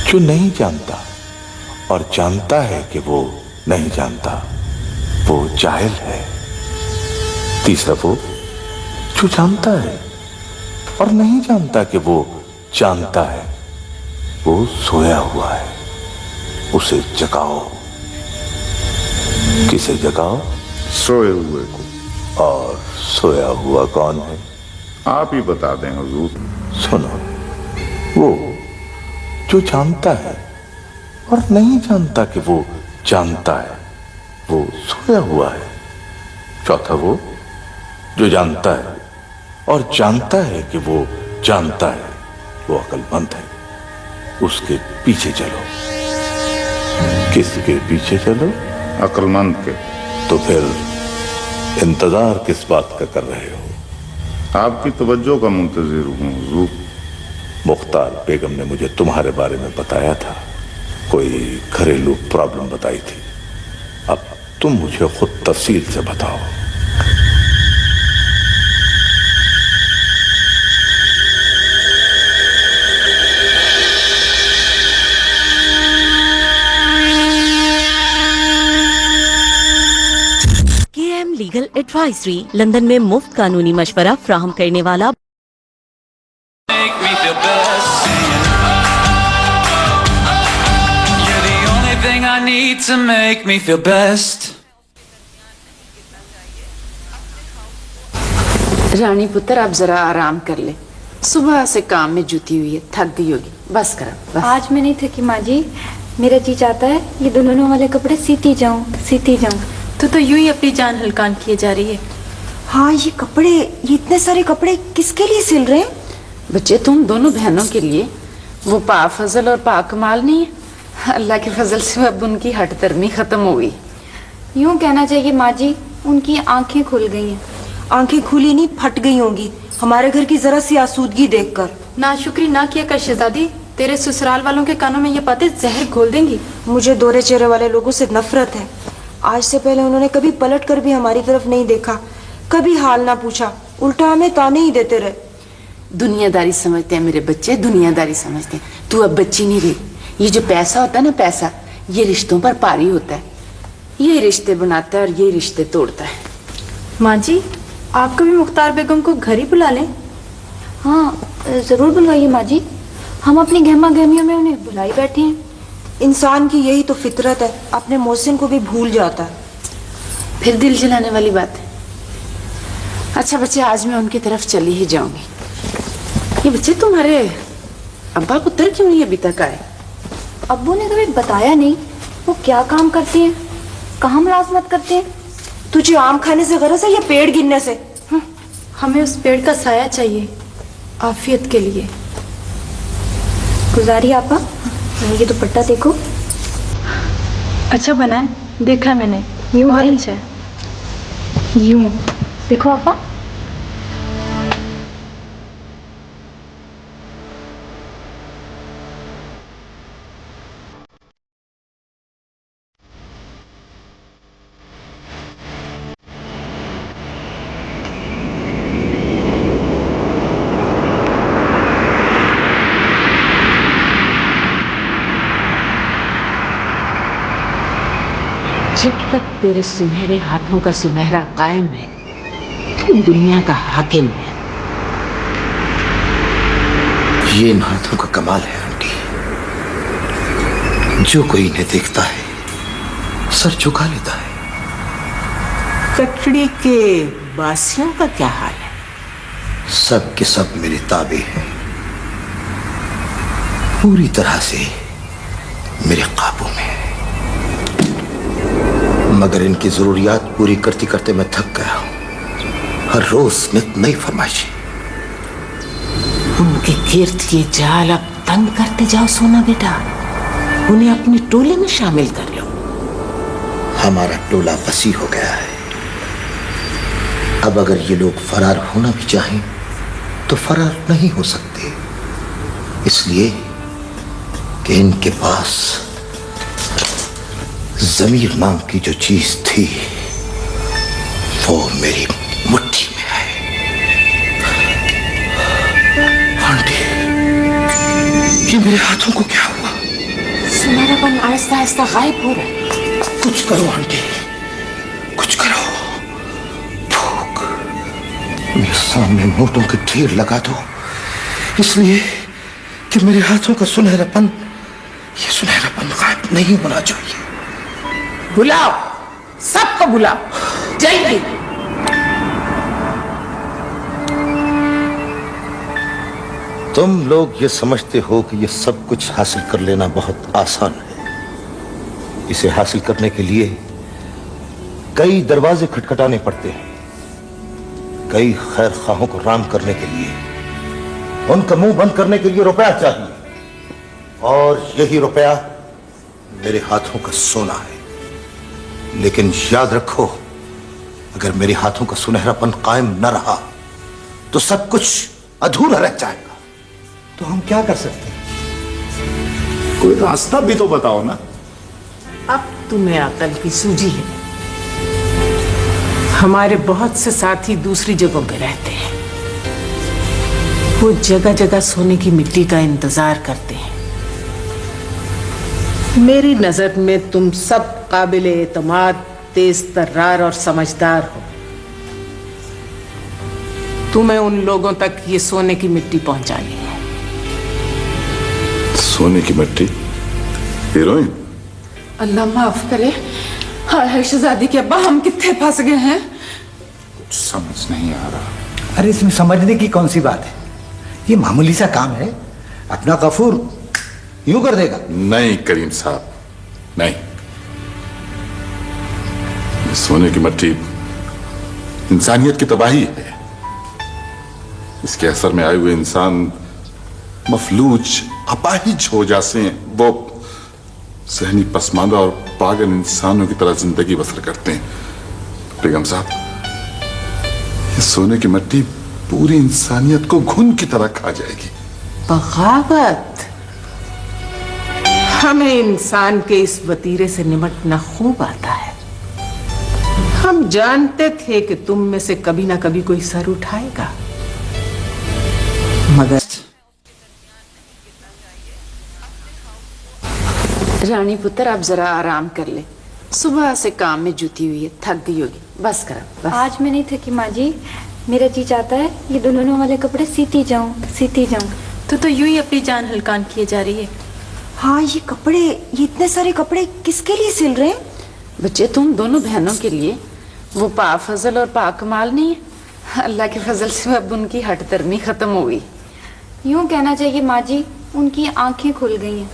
S13: जो नहीं जानता और जानता है कि वो नहीं जानता, वो जाहिल है। तीसरा वो जो जानता है और नहीं जानता कि वो जानता है, वो सोया हुआ है, उसे जगाओ। किसे जगाओ?
S4: सोए हुए को।
S13: और सोया हुआ कौन है?
S4: आप ही बता दें हुजूर।
S13: सुनो, वो जो जानता है और नहीं जानता कि वो जानता है, वो सोया हुआ है। चौथा वो जो जानता है और जानता है कि वो जानता है, वो अक्लमंद है, उसके पीछे चलो। किसके पीछे चलो?
S4: अक्लमंद के।
S13: तो फिर इंतजार किस बात का कर रहे हो?
S4: आपकी तवज्जो का मुंतजिर हूँ हुजूर।
S13: मुख्तार बेगम ने मुझे तुम्हारे बारे में बताया था, कोई घरेलू प्रॉब्लम बताई थी। अब तुम मुझे खुद तफसील से बताओ।
S14: लीगल एडवाइजरी, लंदन में मुफ्त कानूनी मशवरा फ्राहम करने वाला।
S3: रानी पुत्र, आप जरा आराम कर ले, सुबह से काम में जुटी हुई है, थक गई होगी। बस करो बस।
S12: आज मैं नहीं थकी माँ जी, मेरा जी चाहता है ये दुल्हनों वाले कपड़े सीती जाऊं, सीती जाऊं। तो यूं ही अपनी जान हल्कान किए जा रही है।
S8: हाँ, ये कपड़े, ये इतने सारे कपड़े किसके लिए सिल रहे हैं?
S3: बच्चे, तुम दोनों बहनों के लिए। वो पा फजल और पा कमाल नहीं है, अल्लाह के फजल से अब उनकी हट धर्मी खत्म हो गई।
S12: यूं कहना चाहिए माँ जी, उनकी आंखें खुल गई हैं।
S8: आंखें खुली नहीं, फट गई होंगी हमारे घर की जरा सी आसूदगी देखकर।
S12: नाशुक्री ना किया कर शहजादी, तेरे ससुराल वालों के कानों में ये बातें जहर घोल देंगी।
S8: मुझे दोहरे चेहरे वाले लोगों से नफरत है। आज से पहले उन्होंने कभी पलट कर भी हमारी तरफ नहीं देखा, कभी हाल ना पूछा, उल्टा हमें ताने ही देते रहे।
S3: दुनियादारी समझते हैं मेरे बच्चे, दुनियादारी समझते हैं। तू अब बच्ची नहीं रही। ये जो पैसा होता है ना, पैसा, ये रिश्तों पर पारी होता है। ये रिश्ते बनाता है और ये रिश्ते तोड़ता है।
S12: माँ जी, आप कभी मुख्तार बेगम को घर ही बुला लें। हाँ जरूर बुलवाइए माँ जी, हम अपनी गहमा गहमियों में उन्हें बुलाई बैठे हैं।
S8: इंसान की यही तो फितरत है, अपने मोहसिन को भी भूल जाता है।
S3: फिर दिल जलाने वाली बात है। अच्छा बच्चे, आज मैं उनकी तरफ चली ही जाऊंगी। ये बच्चे तुम्हारे अब्बा पुत्र क्यों नहीं अभी तक आए?
S12: अब्बू ने कभी बताया नहीं वो क्या काम करते हैं, कहाँ मुलाजमत करते हैं।
S8: तुझे आम खाने से गरज है या पेड़ गिनने से?
S12: हमें उस पेड़ का साया चाहिए आफियत के लिए। गुजारी आपा, ये दुपट्टा देखो, अच्छा बना है, देखा मैंने, यूं बहुत अच्छा है। यूं देखो आपा।
S7: जब तक तेरे सुनहरे हाथों का सुनहरा कायम है, तू दुनिया का हाकिम है।
S9: ये इन हाथों का कमाल है आंटी, जो कोई इन्हें देखता है सर झुका लेता है।
S7: कटड़ी के बासियों का क्या हाल है?
S9: सब के सब मेरे ताबे हैं, पूरी तरह से मेरे काबू में। मगर इनकी जरूरियात पूरी करते करते मैं थक गया हूं। हर रोज नित नई फरमाइशें।
S7: उनके गिर्द ये जाल अब तंग करते जाओ सोना बेटा, उन्हें अपनी टोले में शामिल कर लो।
S9: हमारा टोला वसी हो गया है। अब अगर ये लोग फरार होना भी चाहें तो फरार नहीं हो सकते, इसलिए कि इनके पास जमीर नाम की जो चीज थी वो मेरी मुट्ठी में है। आंटी, ये मेरे हाथों को क्या हुआ?
S7: सुनहरापन आहिस्ता आहिस्ता गायब हो रहा है।
S9: कुछ करो आंटी, कुछ करो। भूख, मेरे सामने नोटों के ढेर लगा दो, इसलिए कि मेरे हाथों का सुनहरापन, ये सुनहरापन गायब नहीं होना चाहिए।
S7: बुलाओ, सबको बुलाओ, जल्दी।
S9: तुम लोग ये समझते हो कि ये सब कुछ हासिल कर लेना बहुत आसान है। इसे हासिल करने के लिए कई दरवाजे खटखटाने पड़ते हैं। कई खैर खाहों को राम करने के लिए उनका मुंह बंद करने के लिए रुपया चाहिए, और यही रुपया मेरे हाथों का सोना है। लेकिन याद रखो, अगर मेरे हाथों का सुनहरापन कायम न रहा तो सब कुछ अधूरा रह जाएगा।
S6: तो हम क्या कर सकते हैं?
S4: कोई रास्ता भी तो बताओ ना।
S7: अब तुम्हें अकल की सूझी है। हमारे बहुत से साथी दूसरी जगहों पे रहते हैं, वो जगह जगह सोने की मिट्टी का इंतजार करते हैं। मेरी नजर में तुम सब काबिल एतमाद, तेज तर्रार और समझदार हो। तुम्हें उन लोगों तक ये सोने की मिट्टी पहुंचानी है।
S1: सोने की मिट्टी? हीरोइन?
S3: अल्लाह माफ करे। हाय हाय शहजादी के अब्बा, हम कितने फंस गए हैं।
S4: कुछ समझ नहीं आ रहा।
S6: अरे इसमें समझने की कौन सी बात है, ये मामूली सा काम है, अपना गफूर यूं कर देगा।
S1: नहीं करीम साहब, नहीं। ये सोने की मट्टी इंसानियत की तबाही है। इसके असर में आए हुए इंसान मफलूज, अपाहिज हो जाते हैं। वो सहनी पसमानदा और पागल इंसानों की तरह जिंदगी बसर करते हैं। बेगम साहब, ये सोने की मट्टी पूरी इंसानियत को घुन की तरह खा जाएगी।
S7: बगावत, हमें इंसान के इस वतीरे से निमटना खूब आता है। हम जानते थे कि तुम में से कभी ना कभी कोई सर उठाएगा, मगर
S3: रानी पुत्र आप जरा आराम कर ले, सुबह से काम में जुटी हुई है, थक गई होगी, बस करो बस।
S12: आज मैं नहीं थकी माँ जी, मेरा जी चाहता है ये दुल्हनों वाले कपड़े सीती जाऊं।
S15: तो यूं ही अपनी जान हलकान किए जा रही है।
S8: हाँ, ये इतने सारे कपड़े किसके लिए सिल रहे हैं?
S3: बच्चे तुम दोनों बहनों के लिए। वो पा फजल और पा कमाल नहीं है, अल्लाह के फजल से अब उनकी हट तरनी खत्म हो गई।
S12: यूं कहना चाहिए माँ जी, उनकी आंखें खुल गई हैं।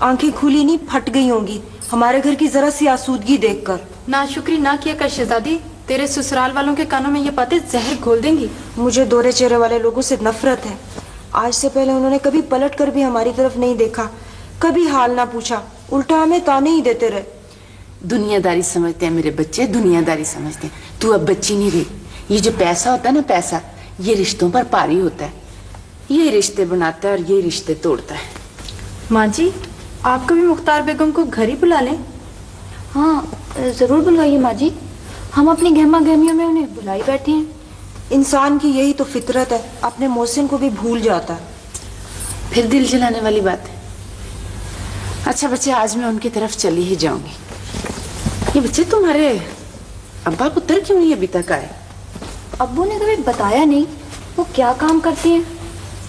S8: आंखें खुली नहीं, फट गई होंगी हमारे घर की जरा सी आसूदगी देखकर।
S15: नाशुक्री ना किया कर शहजादी, तेरे ससुराल वालों के कानों में ये बातें जहर घोल देंगी।
S8: मुझे दोहरे चेहरे वाले लोगों से नफरत है। आज से पहले उन्होंने कभी पलट कर भी हमारी तरफ नहीं देखा, कभी हाल ना पूछा, उल्टा हमें ताने ही देते रहे।
S3: दुनियादारी समझते हैं मेरे बच्चे, दुनियादारी समझते हैं। तू अब बच्ची नहीं रही। ये जो पैसा होता है ना, पैसा ये रिश्तों पर पारी होता है, ये रिश्ते बनाता है और ये रिश्ते तोड़ता है।
S15: माँ जी, आप कभी मुख्तार बेगम को घर ही बुला लें।
S12: हाँ जरूर बुलवाइए माँ जी, हम अपनी गहमा गहमियों में उन्हें बुलाई बैठे हैं।
S8: इंसान की यही तो फितरत है, अपने मोहसिन को भी भूल जाता है।
S3: फिर दिल जलाने वाली बात है। अच्छा बच्चे, आज मैं उनकी तरफ चली ही जाऊंगी। ये बच्चे तुम्हारे अब्बा पुत्र क्यों नहीं अभी तक आए?
S12: अब्बू ने कभी बताया नहीं वो क्या काम करते हैं,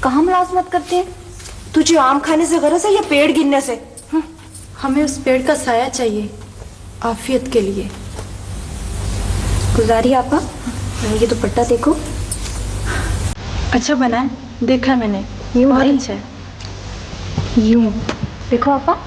S12: कहाँ मुलाजमत करते हैं।
S8: तुझे आम खाने से गरज है या पेड़ गिरने से?
S15: हमें उस पेड़ का साया चाहिए आफियत के लिए।
S12: गुजारी आपा, ये दुपट्टा देखो,
S15: अच्छा बना है, देखा मैंने,
S12: यूं
S15: बहुत
S12: भाई।
S15: अच्छा है।
S12: यूं देखो आपा।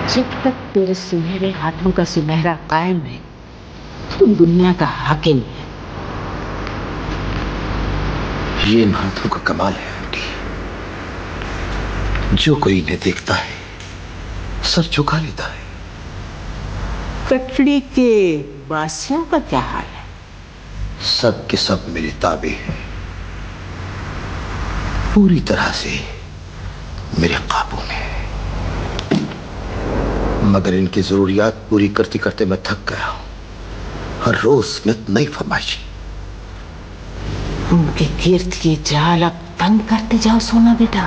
S7: जब तक तेरे सुनहरे हाथों का सुनहरा कायम है, तुम दुनिया का हाकिम है।
S9: ये इन हाथों का कमाल है आंटी, जो कोई इन्हें देखता है सर झुका लेता है।
S7: कटड़ी के बासियों का क्या हाल है?
S9: सब के सब मेरे ताबे हैं, पूरी तरह से मेरे काबू में। मगर इनकी जरूरियात पूरी करते करते मैं थक गया हूं। हर रोज नित नई फरमाइशी।
S7: उनके गिर्द ये जाल अब तंग करते जाओ सोना बेटा,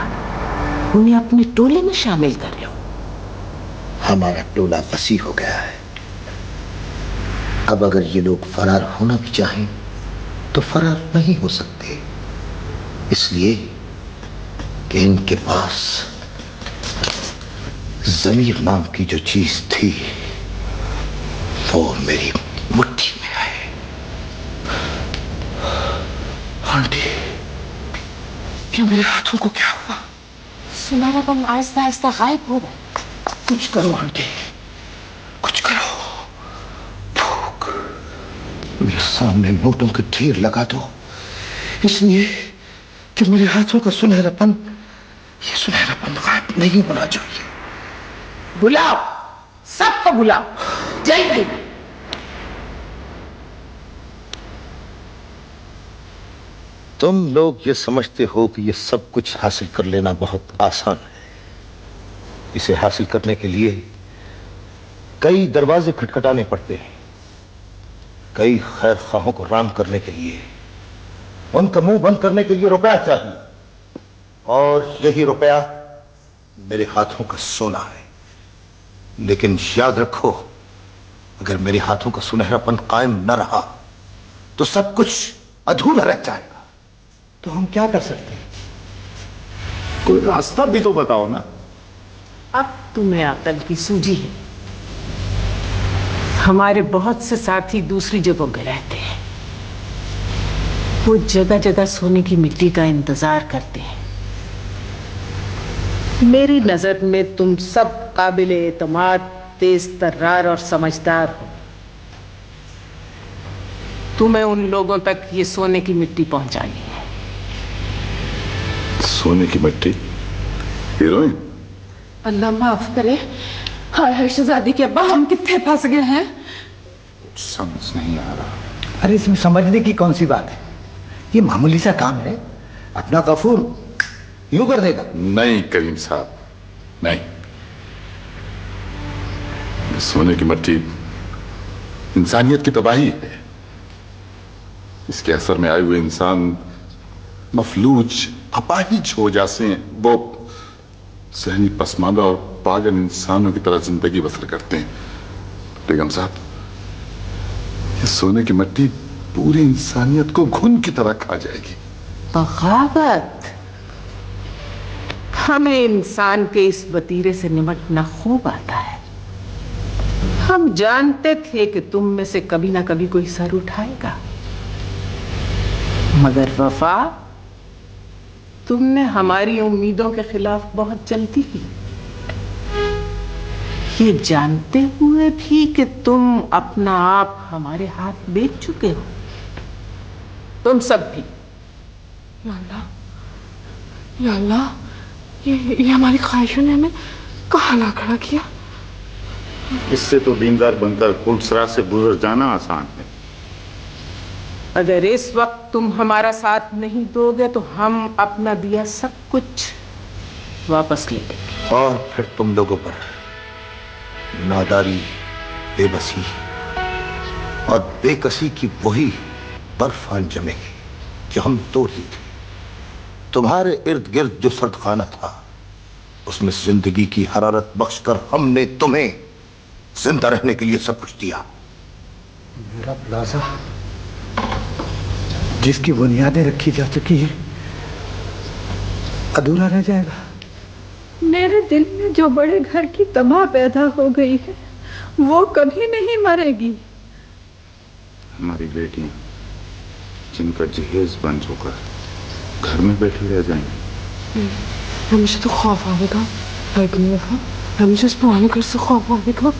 S7: उन्हें अपने टोले में शामिल कर लो।
S9: हमारा टोला वसी हो गया है। अब अगर ये लोग फरार होना भी चाहें तो फरार नहीं हो सकते, इसलिए कि इनके पास ज़मीर नाम की जो चीज थी वो मेरी मुट्ठी में है। आंटी, ये मेरे हाथों को क्या हुआ?
S7: सुनहरा बम आहिस्ता आहिस्ता गायब हो रहा है।
S9: कुछ करो आंटी, कुछ करो। भूख, मेरे सामने नोटों के ढेर लगा दो, इसलिए कि मेरे हाथों का सुनहरापन, ये सुनहरापन गायब नहीं होना चाहिए।
S7: बुलाओ, सबको बुलाओ, जल्दी।
S9: तुम लोग ये समझते हो कि ये सब कुछ हासिल कर लेना बहुत आसान है। इसे हासिल करने के लिए कई दरवाजे खटखटाने पड़ते हैं। कई खैर खाहों को राम करने के लिए, उनका मुंह बंद करने के लिए रुपया चाहिए, और यही रुपया मेरे हाथों का सोना है। लेकिन याद रखो, अगर मेरे हाथों का सुनहरापन कायम न रहा तो सब कुछ अधूरा रह जाएगा। तो हम क्या कर सकते हैं?
S4: कोई रास्ता भी तो बताओ ना।
S7: अब तुम्हें अकल की सूझी है। हमारे बहुत से साथी दूसरी जगहों पे रहते हैं, वो जगह जगह सोने की मिट्टी का इंतजार करते हैं। मेरी नजर में तुम सब काबिल एतमाद, तेज तर्रार और समझदार हो। तुम्हें उन लोगों तक ये सोने की मिट्टी पहुंचानी है।
S1: सोने की मिट्टी हीरोइन।
S7: अल्लाह माफ करे। हाय हाय शहजादी के अब्बा, हम कितने फंस गए हैं।
S4: समझ नहीं आ रहा।
S6: अरे इसमें समझने की कौन सी बात है, ये मामूली सा काम है, अपना गफूर यूं कर देगा।
S1: नहीं करीम साहब, नहीं। सोने की मट्टी इंसानियत की तबाही है। इसके असर में आए हुए इंसान मफलूज अपाहिज हो जाते हैं। वो सहनी पसमानदा और पागल इंसानों की तरह जिंदगी बसर करते हैं। बेगम साहब, ये सोने की मट्टी पूरी इंसानियत को घुन की तरह खा जाएगी।
S7: बगावत, हमें इंसान के इस वतीरे से निपटना खूब आता है। हम जानते थे कि तुम में से कभी ना कभी कोई सर उठाएगा, मगर वफा, तुमने हमारी उम्मीदों के खिलाफ बहुत जल्दी की, ये जानते हुए भी कि तुम अपना आप हमारे हाथ बेच चुके हो। तुम सब भी।
S2: या अल्लाह, ये हमारी ख्वाहिशों ने हमें कहाँ ला खड़ा किया।
S4: इससे तो दीनदार बनकर पुलसरा से गुजर जाना आसान है।
S7: अगर इस वक्त तुम हमारा साथ नहीं दोगे तो हम अपना दिया सब कुछ वापस ले लेंगे।
S9: और फिर तुम लोगों पर नादारी, बेबसी और बेकसी की वही बर्फान जमेगी कि हम तोड़ दी थी। तुम्हारे इर्द गिर्द जो सर्दखाना था, उसमें जिंदगी की हरारत बख्शकर हमने तुम्हें जिंदा रहने के लिए सब कुछ दिया।
S6: मेरा प्लाजा जिसकी बुनियादें रखी जा चुकी है, अधूरा रह जाएगा।
S2: मेरे दिल में जो बड़े घर की तबाह पैदा हो गई है, वो कभी नहीं मरेगी।
S4: हमारी बेटियां जिनका जहेज बन चुका है, घर में बैठी रह जाएंगी।
S2: हमेशा तो खौफ आएगा, हमेशा इस पुराने घर से खौफ आएगा।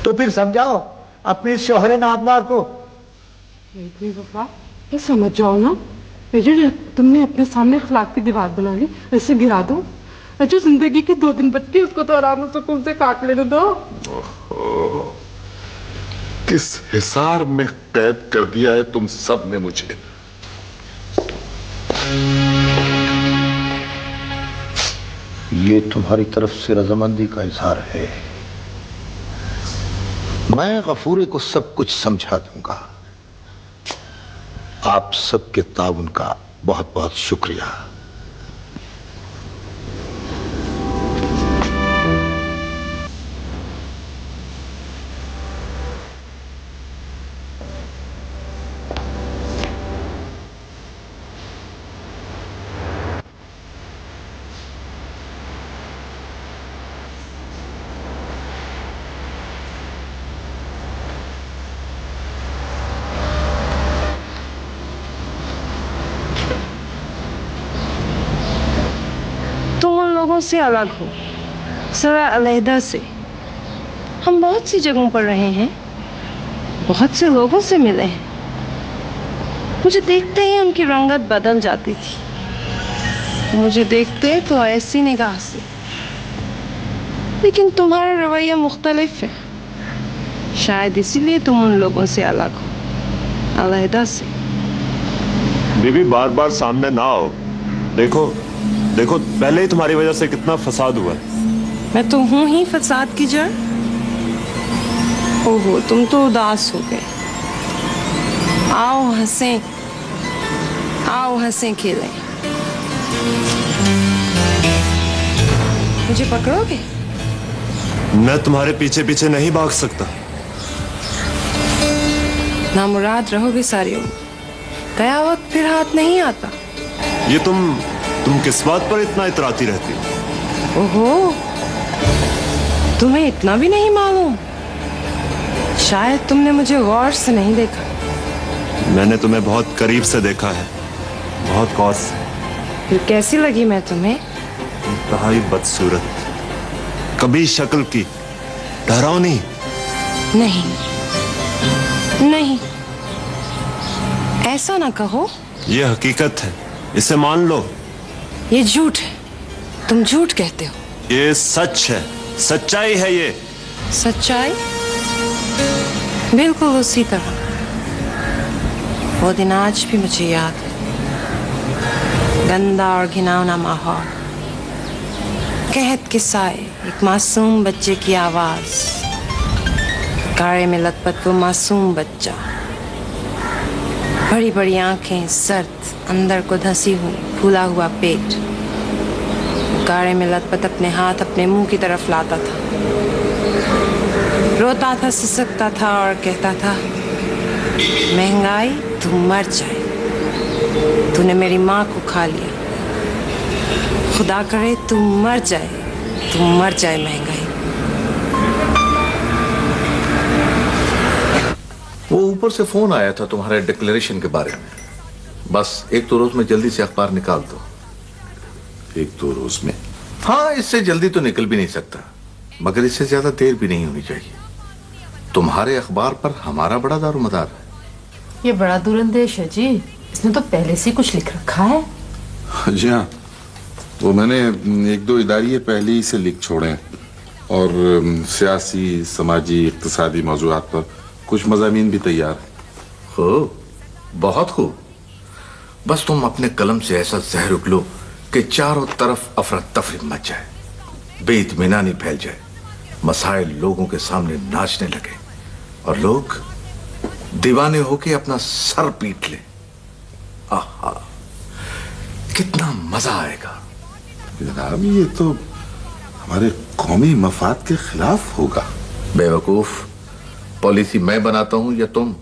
S6: तो फिर समझाओ अपने शोहरे नामदार को।
S2: पापा, ये समझ जाओ ना, ये तुमने अपने सामने अखलाक की दीवार बना ली, इसे गिरा दो। जो जिंदगी के 2 दिन बचती है, उसको तो आराम से सुकून से काट लेने दो।
S1: किस हिसार में कैद कर दिया है तुम सब ने मुझे।
S9: ये तुम्हारी तरफ से रजामंदी का इजहार है। मैं गफूरे को सब कुछ समझा दूंगा। आप सबके ताउन का बहुत बहुत शुक्रिया।
S8: से अलग हो, जरा अलहदा से। हम बहुत सी जगहों पर रहे हैं, बहुत से लोगों से मिले हैं। मुझे देखते ही उनकी रंगत बदल जाती थी, मुझे देखते तो ऐसी निगाह से। लेकिन तुम्हारा रवैया मुख्तलिफ है, शायद इसीलिए तुम उन लोगों से अलग हो, अलहदा से।
S11: बीबी बार बार सामने ना आओ। देखो देखो, पहले ही तुम्हारी वजह से कितना फसाद हुआ है।
S8: मैं तो हूं ही फसाद की जड़। ओहो, तुम तो उदास हो गए। आओ हंसें, आओ हंसें खेलें। मुझे पकड़ोगे?
S11: मैं तुम्हारे पीछे पीछे नहीं भाग सकता।
S8: नामुराद रहोगे सारी उम्र, गया वक्त फिर हाथ नहीं आता।
S11: ये तुम किस बात पर इतना इतराती रहती हो?
S8: ओहो, तुम्हें इतना भी नहीं मालूम? शायद तुमने मुझे गौर से नहीं देखा।
S11: मैंने तुम्हें बहुत करीब से देखा है, बहुत गौर से।
S8: फिर कैसी लगी मैं तुम्हें?
S11: इंतहाई बदसूरत, कभी शक्ल की डरावनी।
S8: नहीं नहीं, ऐसा ना कहो।
S11: ये हकीकत है, इसे मान लो।
S8: ये झूठ है, तुम झूठ कहते हो।
S16: ये सच है, सच्चाई है ये।
S8: सच्चाई बिल्कुल उसी तरह। वो दिन आज भी मुझे याद है, गंदा और घिनौना माहौल, कहत के साए, एक मासूम बच्चे की आवाज, गाड़े में लथपथ वो मासूम बच्चा, बड़ी बड़ी आंखें, सर्द, अंदर को धंसी हुई, फूला हुआ पेट, गाड़े में लथपथ अपने हाथ अपने मुंह की तरफ लाता था, रोता था, सिसकता था और कहता था, महंगाई तू मर जाए, तूने मेरी माँ को खा लिया, खुदा करे तू मर जाए महंगाई।
S13: वो ऊपर से फोन आया था तुम्हारे डिक्लेरेशन के बारे में। बस 1-2 रोज में जल्दी से अखबार निकाल दो।
S1: 1-2 रोज में?
S13: हाँ, इससे जल्दी तो निकल भी नहीं सकता, मगर इससे ज्यादा देर भी नहीं होनी चाहिए। तुम्हारे अखबार पर हमारा बड़ा दारोमदार है।
S15: ये बड़ा दूरंदेश है जी, इसने तो पहले से कुछ लिख रखा है।
S1: जी हाँ, वो मैंने 1-2 इदारिये पहले ही से लिख छोड़े हैं, और सियासी, समाजी, इक्तिसादी मौज़ूआत पर कुछ मज़ामीन भी तैयार है।
S13: खूब, बहुत खूब। बस तुम अपने कलम से ऐसा जहर उगलो कि चारों तरफ अफरा तफरी मच जाए, बेइत्मीनानी फैल जाए, मसाइल लोगों के सामने नाचने लगे और लोग दीवाने होके अपना सर पीट ले। आहा, कितना मजा आएगा।
S1: जनाब, ये तो हमारे कौमी मफाद के खिलाफ होगा।
S13: बेवकूफ, पॉलिसी मैं बनाता हूं या तुम?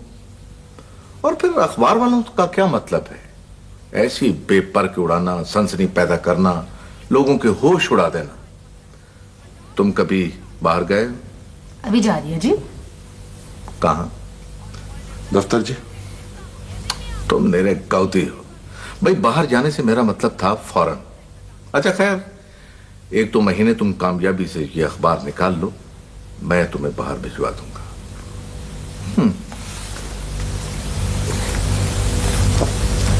S13: और फिर अखबार वालों का क्या मतलब है? ऐसी बेपर के उड़ाना, सनसनी पैदा करना, लोगों के होश उड़ा देना। तुम कभी बाहर गए?
S15: अभी जा रही है जी।
S13: कहां?
S1: दफ्तर जी।
S13: तुम मेरे गौती हो भाई, बाहर जाने से मेरा मतलब था फौरन। अच्छा खैर, 1-2 महीने तुम कामयाबी से ये अखबार निकाल लो, मैं तुम्हें बाहर भिजवा दूंगा।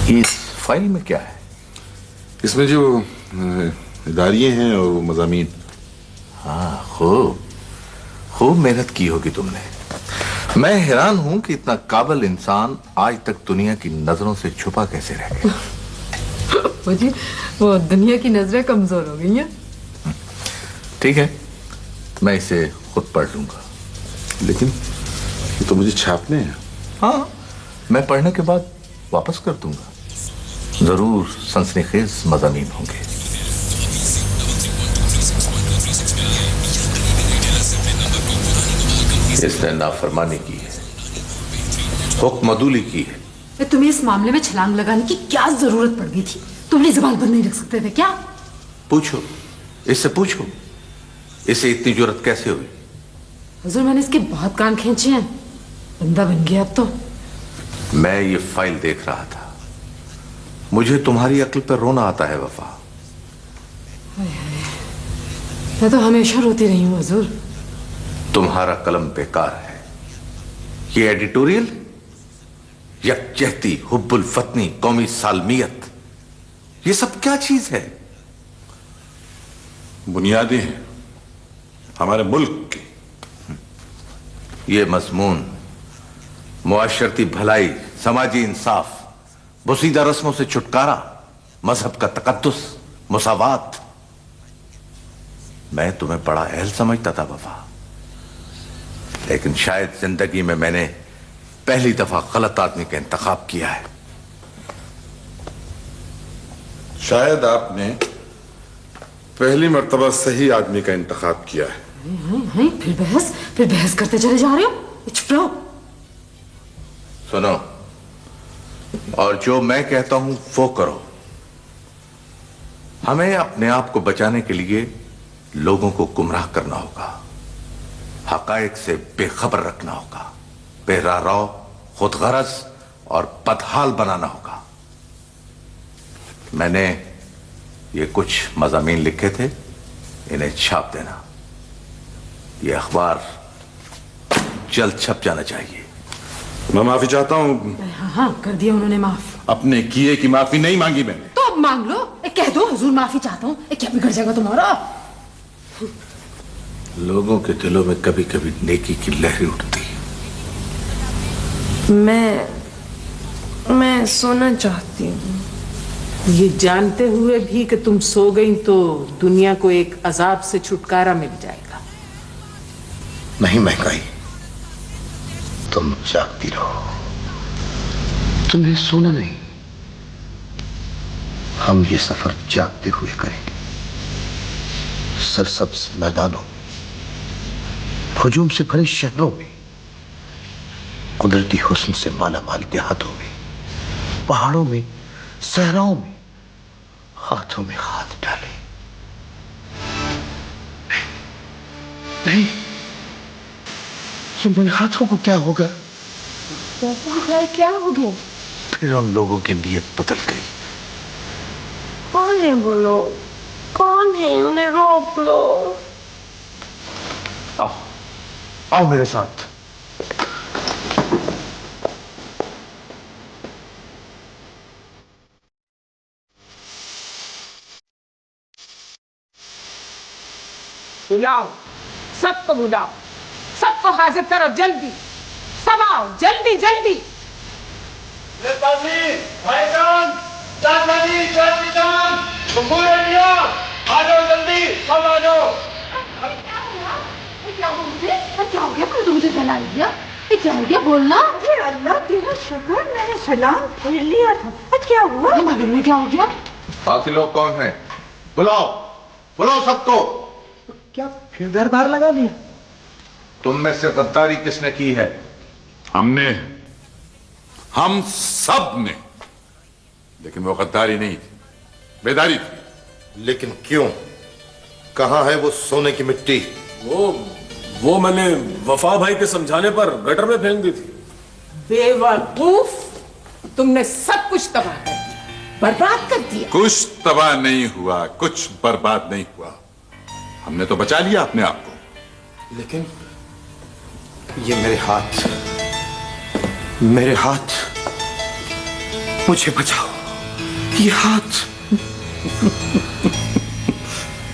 S13: इस फाइल में क्या है?
S1: इसमें जो इदारिये हैं और वो मज़ामीन।
S13: हाँ, खूब मेहनत की होगी तुमने। मैं हैरान हूं कि इतना काबिल इंसान आज तक दुनिया की नजरों से छुपा कैसे रह गया।
S15: वो जी, वो दुनिया की नजरें कमजोर हो गई हैं।
S13: ठीक है, मैं इसे खुद पढ़ लूंगा।
S1: लेकिन ये तो मुझे छापने हैं।
S13: हाँ, मैं पढ़ने के बाद वापस कर दूंगा। जरूर सनसनीखेज मज़ामीन होंगे। इसने नाफरमानी की है, हुक्म अदूली की है।
S15: तुम्हें इस मामले में छलांग लगाने की क्या जरूरत पड़ गई थी? तुम अपनी जुबान बंद नहीं रख सकते थे क्या?
S13: पूछो, इससे पूछो, इसे इतनी जुर्रत कैसे हुई?
S15: हुजूर, मैंने इसके बहुत कान खींचे हैं, बंदा बन गया अब तो।
S13: मैं ये फाइल देख रहा था, मुझे तुम्हारी अक्ल पर रोना आता है वफा।
S15: मैं तो हमेशा रोती रही हूँ हुजूर।
S13: तुम्हारा कलम बेकार है। ये एडिटोरियल, यकजहती, हुब्बुल फतनी, कौमी सालमियत, ये सब क्या चीज है?
S1: बुनियादें हैं हमारे मुल्क की।
S13: ये मजमून मुआशरती भलाई, समाजी इंसाफ, बुसीदा रस्मों से छुटकारा, मजहब का तकद्दुस, मुसावात। मैं तुम्हें बड़ा अहल समझता था वफा, लेकिन शायद जिंदगी में मैंने पहली दफा गलत आदमी का इंतखाब किया है।
S1: शायद आपने पहली मर्तबा सही आदमी का इंतखाब किया है।
S15: फिर बहस करते चले जा रहे हो। चुप रहो।
S13: सुनो, और जो मैं कहता हूं वो करो। हमें अपने आप को बचाने के लिए लोगों को गुमराह करना होगा, हकायक से बेखबर रखना होगा, बेरारो, खुदगरज और बदहाल बनाना होगा। मैंने ये कुछ मज़ामीन लिखे थे, इन्हें छाप देना। ये अखबार जल्द छप जाना चाहिए।
S1: मैं माफी चाहता हूं।
S15: हाँ, कर दिया उन्होंने माफ।
S1: अपने किए की माफी नहीं मांगी मैंने।
S15: तो अब
S7: मांग लो, कह दो हुजूर माफी चाहता हूँ, क्या बिगड़ जाएगा तुम्हारा?
S11: लोगों के दिलों में कभी कभी नेकी की लहरें उठती है।
S8: मैं सोना चाहती हूँ।
S7: ये जानते हुए भी कि तुम सो गई तो दुनिया को एक अजाब से छुटकारा मिल जाएगा।
S9: नहीं महंगाई, तुम जागती रहो, तुम्हें सोना नहीं, हम ये सफर जागते हुए करेंगे। सरसब्ज मैदानों में, हुजूम से भरे शहरों में, कुदरती हुस्न से माला माल देहातों में, पहाड़ों में, सहराओं में, हाथों में हाथ डाले। नहीं, ये मेरे हाथों को क्या होगा?
S7: क्या हो गया?
S9: फिर उन लोगों की नीयत बदल गई।
S8: कौन है बोलो, कौन है? उन्हें रोक लो।
S11: आओ, आओ मेरे साथ।
S7: बुलाओ, सबको बुलाओ, सबको हाजिर करो, जल्दी सब आओ, जल्दी जल्दी।
S17: भाईजान, चाचाजी, चाचीजान, बुआ, आ जाओ जल्दी, सब आ जाओ।
S5: क्या हो गया? तो मुझे जला दिया। क्या हो गया? बोलना। अल्लाह तेरा शुक्र, मैंने सलाम फिर लिया था। क्या हुआ? मालूम नहीं क्या हो गया।
S9: बाकी लोग कौन हैं? बुलाओ, बुलाओ सबको।
S6: क्या फिर दरबार लगा दिया?
S9: तुम में से गद्दारी किसने की है?
S1: हमने, हम सब ने। लेकिन वो गद्दारी नहीं थी, बेदारी थी।
S9: लेकिन क्यों? कहां है वो सोने की मिट्टी?
S11: वो मैंने वफा भाई के समझाने पर गटर में फेंक दी थी।
S7: बेवकूफ, तुमने सब कुछ तबाह कर दिया, बर्बाद कर दिया।
S1: कुछ तबाह नहीं हुआ, कुछ बर्बाद नहीं हुआ, हमने तो बचा लिया अपने आप को।
S9: लेकिन ये मेरे हाथ, मुझे बचाओ, ये हाथ।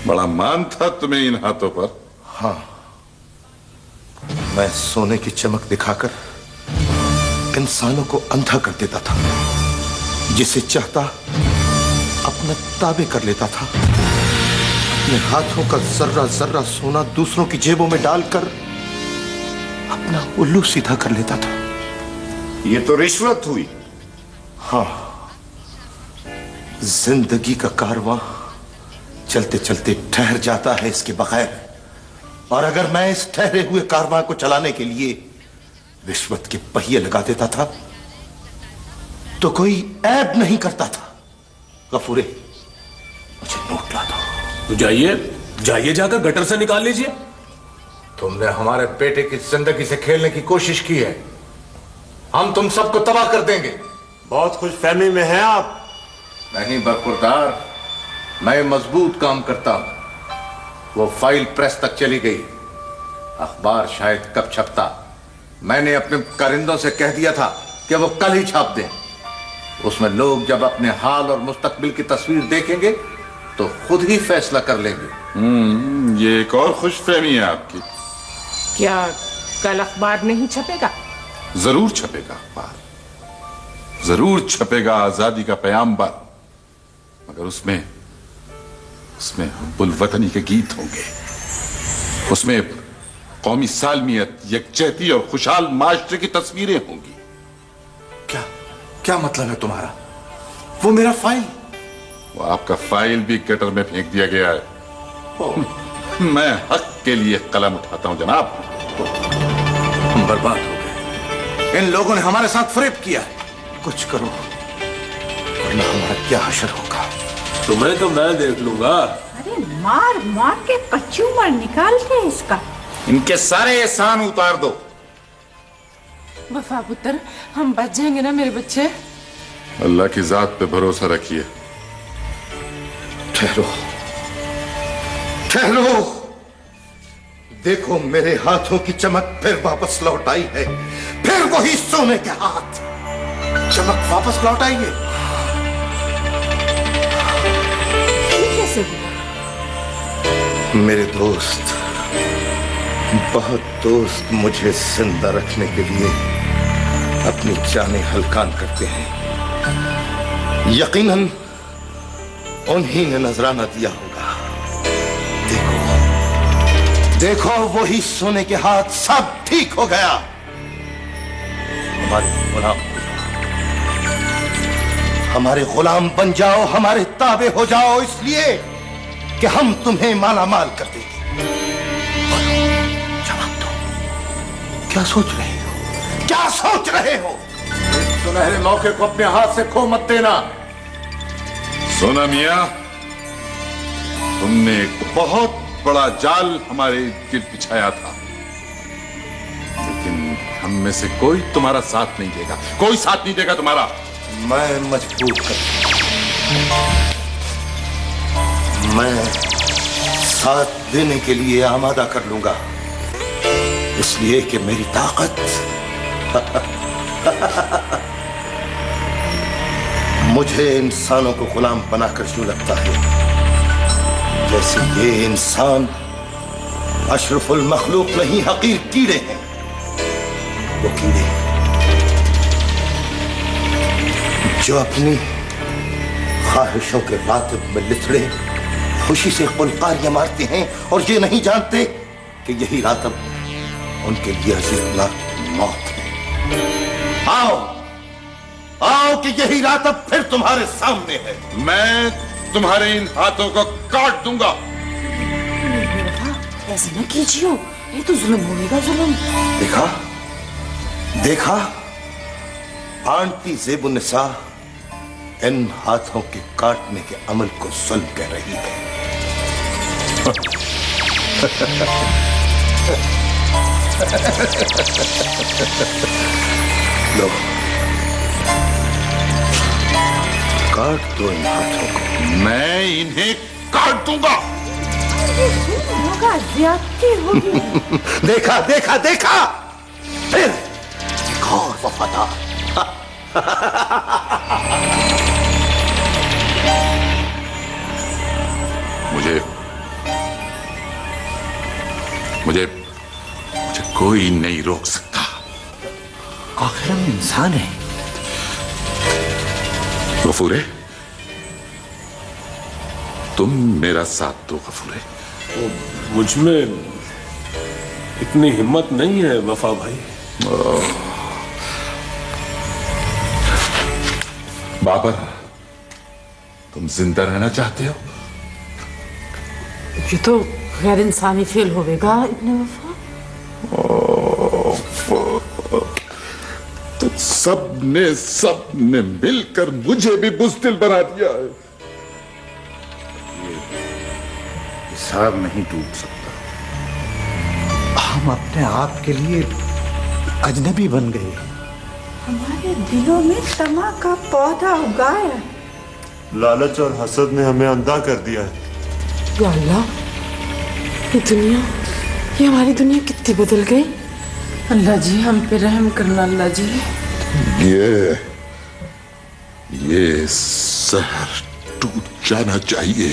S1: बड़ा मान था तुम्हें इन हाथों पर।
S9: हाँ, मैं सोने की चमक दिखाकर इंसानों को अंधा कर देता था, जिसे चाहता अपने ताबे कर लेता था। अपने हाथों का जर्रा जर्रा सोना दूसरों की जेबों में डालकर अपना उल्लू सीधा कर लेता था।
S4: ये तो रिश्वत हुई।
S9: हाँ, जिंदगी का कारवां चलते चलते ठहर जाता है इसके बगैर। और अगर मैं इस ठहरे हुए कारवां को चलाने के लिए रिश्वत के पहिए लगा देता था तो कोई ऐब नहीं करता था। गफूरे, मुझे नोट ला दो।
S11: तो जाइए जाकर गटर से निकाल लीजिए।
S9: तुमने हमारे बेटे की जिंदगी से खेलने की कोशिश की है, हम तुम सबको तबाह कर देंगे।
S16: बहुत खुश फहमी में हैं आप।
S9: नहीं बरखुरदार, मैं मजबूत काम करता हूं। वो फाइल प्रेस तक चली गई, अखबार शायद कब छपता। मैंने अपने कारिंदों से कह दिया था कि वो कल ही छाप दें। उसमें लोग जब अपने हाल और मुस्तकबिल की तस्वीर देखेंगे तो खुद ही फैसला कर लेंगे।
S1: ये एक और खुशफहमी है आपकी।
S7: क्या कल अखबार नहीं छपेगा?
S1: जरूर छपेगा अखबार, जरूर छपेगा आजादी का पैगाम्बर, मगर उसमें हुब्बुल वतनी के गीत होंगे, उसमें कौमी सालमियत, यकजहती और खुशहाल माशरे की तस्वीरें होंगी।
S9: क्या मतलब है तुम्हारा? वो मेरा फाइल,
S1: वो आपका फाइल भी गटर में फेंक दिया गया है। मैं हक के लिए कलम उठाता हूं जनाब।
S9: हम बर्बाद हो गए। इन लोगों ने हमारे साथ फरेब किया है। कुछ करो वरना हमारा क्या हशर होगा।
S11: तुम्हें तो मैं देख लूंगा।
S5: अरे मार मार के कचूमर निकालते इसका।
S4: इनके सारे एहसान उतार दो।
S7: वफा पुत्र, हम बच जाएंगे ना मेरे बच्चे?
S1: अल्लाह की जात पे भरोसा रखिए।
S9: ठहरो, देखो मेरे हाथों की चमक फिर वापस लौट आई है। फिर वही सोने के हाथ चमक वापस लौट आएंगे। मेरे दोस्त, बहुत दोस्त मुझे जिंदा रखने के लिए अपनी जानें हलकान करते हैं। यकीनन उन्हीं ने नजराना दिया होगा। देखो वही सोने के हाथ, सब ठीक हो गया। हमारे गुलाम बन जाओ, हमारे ताबे हो जाओ, इसलिए कि हम तुम्हें माला माल कर देंगे। जवाब दो, क्या सोच रहे हो? क्या सोच रहे हो?
S13: इस सुनहरे मौके को अपने हाथ से खो मत देना।
S1: सोना मियां, तुमने एक बहुत बड़ा जाल हमारे गिर्द बिछाया था, लेकिन हम में से कोई तुम्हारा साथ नहीं देगा, कोई साथ नहीं देगा तुम्हारा।
S9: मैं मजबूर कर, मैं साथ देने के लिए आमादा कर लूंगा, इसलिए कि मेरी ताकत मुझे इंसानों को गुलाम बनाकर यूं लगता है जैसे ये इंसान अशरफुल मखलूक नहीं, हकीर कीड़े हैं। वो कीड़े जो अपनी ख्वाहिशों के रातिब में लिथड़े खुशी से कुलकारियां मारते हैं और ये नहीं जानते कि यही रातिब उनके लिए अजीबनाक मौत है। आओ आओ कि यही रातिब फिर तुम्हारे सामने है।
S1: मैं तुम्हारे इन हाथों को काट दूंगा।
S3: ऐसे ना कीजिए, ये तो जुल्म होगा, जुल्म।
S9: देखा देखा, आंटी ज़ेबुन्निसा इन हाथों के काटने के अमल को जुल्म कह रही है। लो, काट दो इन हाथों को।
S1: मैं इन्हें काट दूंगा।
S9: देखा देखा देखा, फिर एक और वफादार।
S1: मुझे कोई नहीं रोक सकता।
S6: आखिर हम इंसान हैं।
S1: गफूरे, तुम मेरा साथ दो। गफूरे,
S11: मुझ में इतनी हिम्मत नहीं है वफा भाई।
S1: बाबर, तुम जिंदा रहना चाहते हो?
S7: ये तो गैर इंसानी फेल होगा इतने वफा।
S1: तो सबने मिलकर मुझे भी बुज़दिल बना दिया है।
S9: हिसाब नहीं टूट सकता।
S6: हम अपने आप के लिए अजनबी बन गए।
S5: हमारे दिलों में तमा का पौधा उगाया।
S16: लालच और हसद ने हमें अंधा कर दिया है।
S2: या अल्लाह, ये दुनिया, ये हमारी दुनिया कितनी बदल गई।
S7: अल्लाह जी हम पे रहम करना। अल्लाह जी,
S1: ये सहर टूट जाना चाहिए।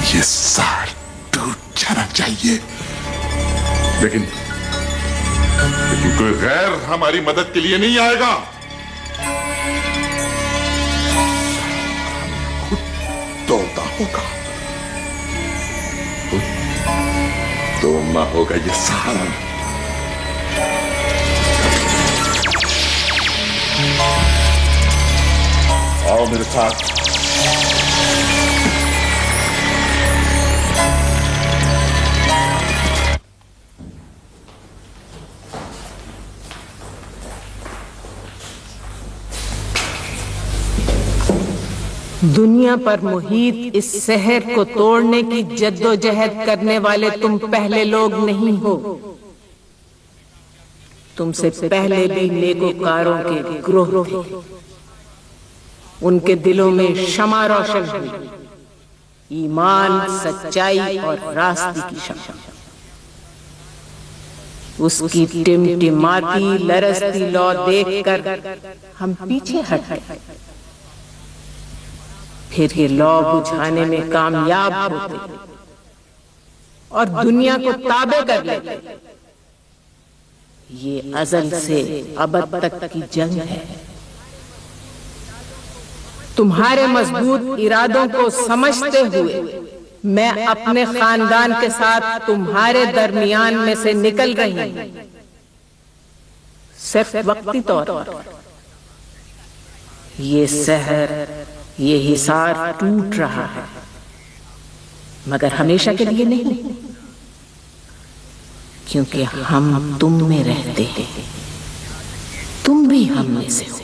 S1: ये सहर टूट जाना चाहिए। लेकिन कोई गैर हमारी मदद के लिए नहीं आएगा। खुद तोड़ना होगा, खुद तोड़ना होगा ये सहारा। आओ मेरे साथ।
S7: दुनिया पर मुहित इस शहर को तोड़ने की जद्दोजहद करने वाले तुम पहले लोग नहीं हो। तुमसे पहले भी नेकोकारों के ग्रोह थे। उनके दिलों में शमा रोशन हुई, ईमान, सच्चाई और रास्ते की शमा। उसकी टिमटिमाती लरसती लौ देखकर हम पीछे हट गए। फिर ये लौ बुझाने में कामयाब होते और दुनिया को ताबे कर लेते। ये अजल से अबद तक की जंग है। तुम्हारे मजबूत इरादों को समझते हुए मैं अपने खानदान के साथ तुम्हारे दरमियान में से निकल रही हूं, सिर्फ वक्ती तौर पर। ये शहर, ये हिसार टूट रहा है, मगर हमेशा के लिए नहीं, क्योंकि हम तुम में रहते हैं, तुम भी हम में से हो।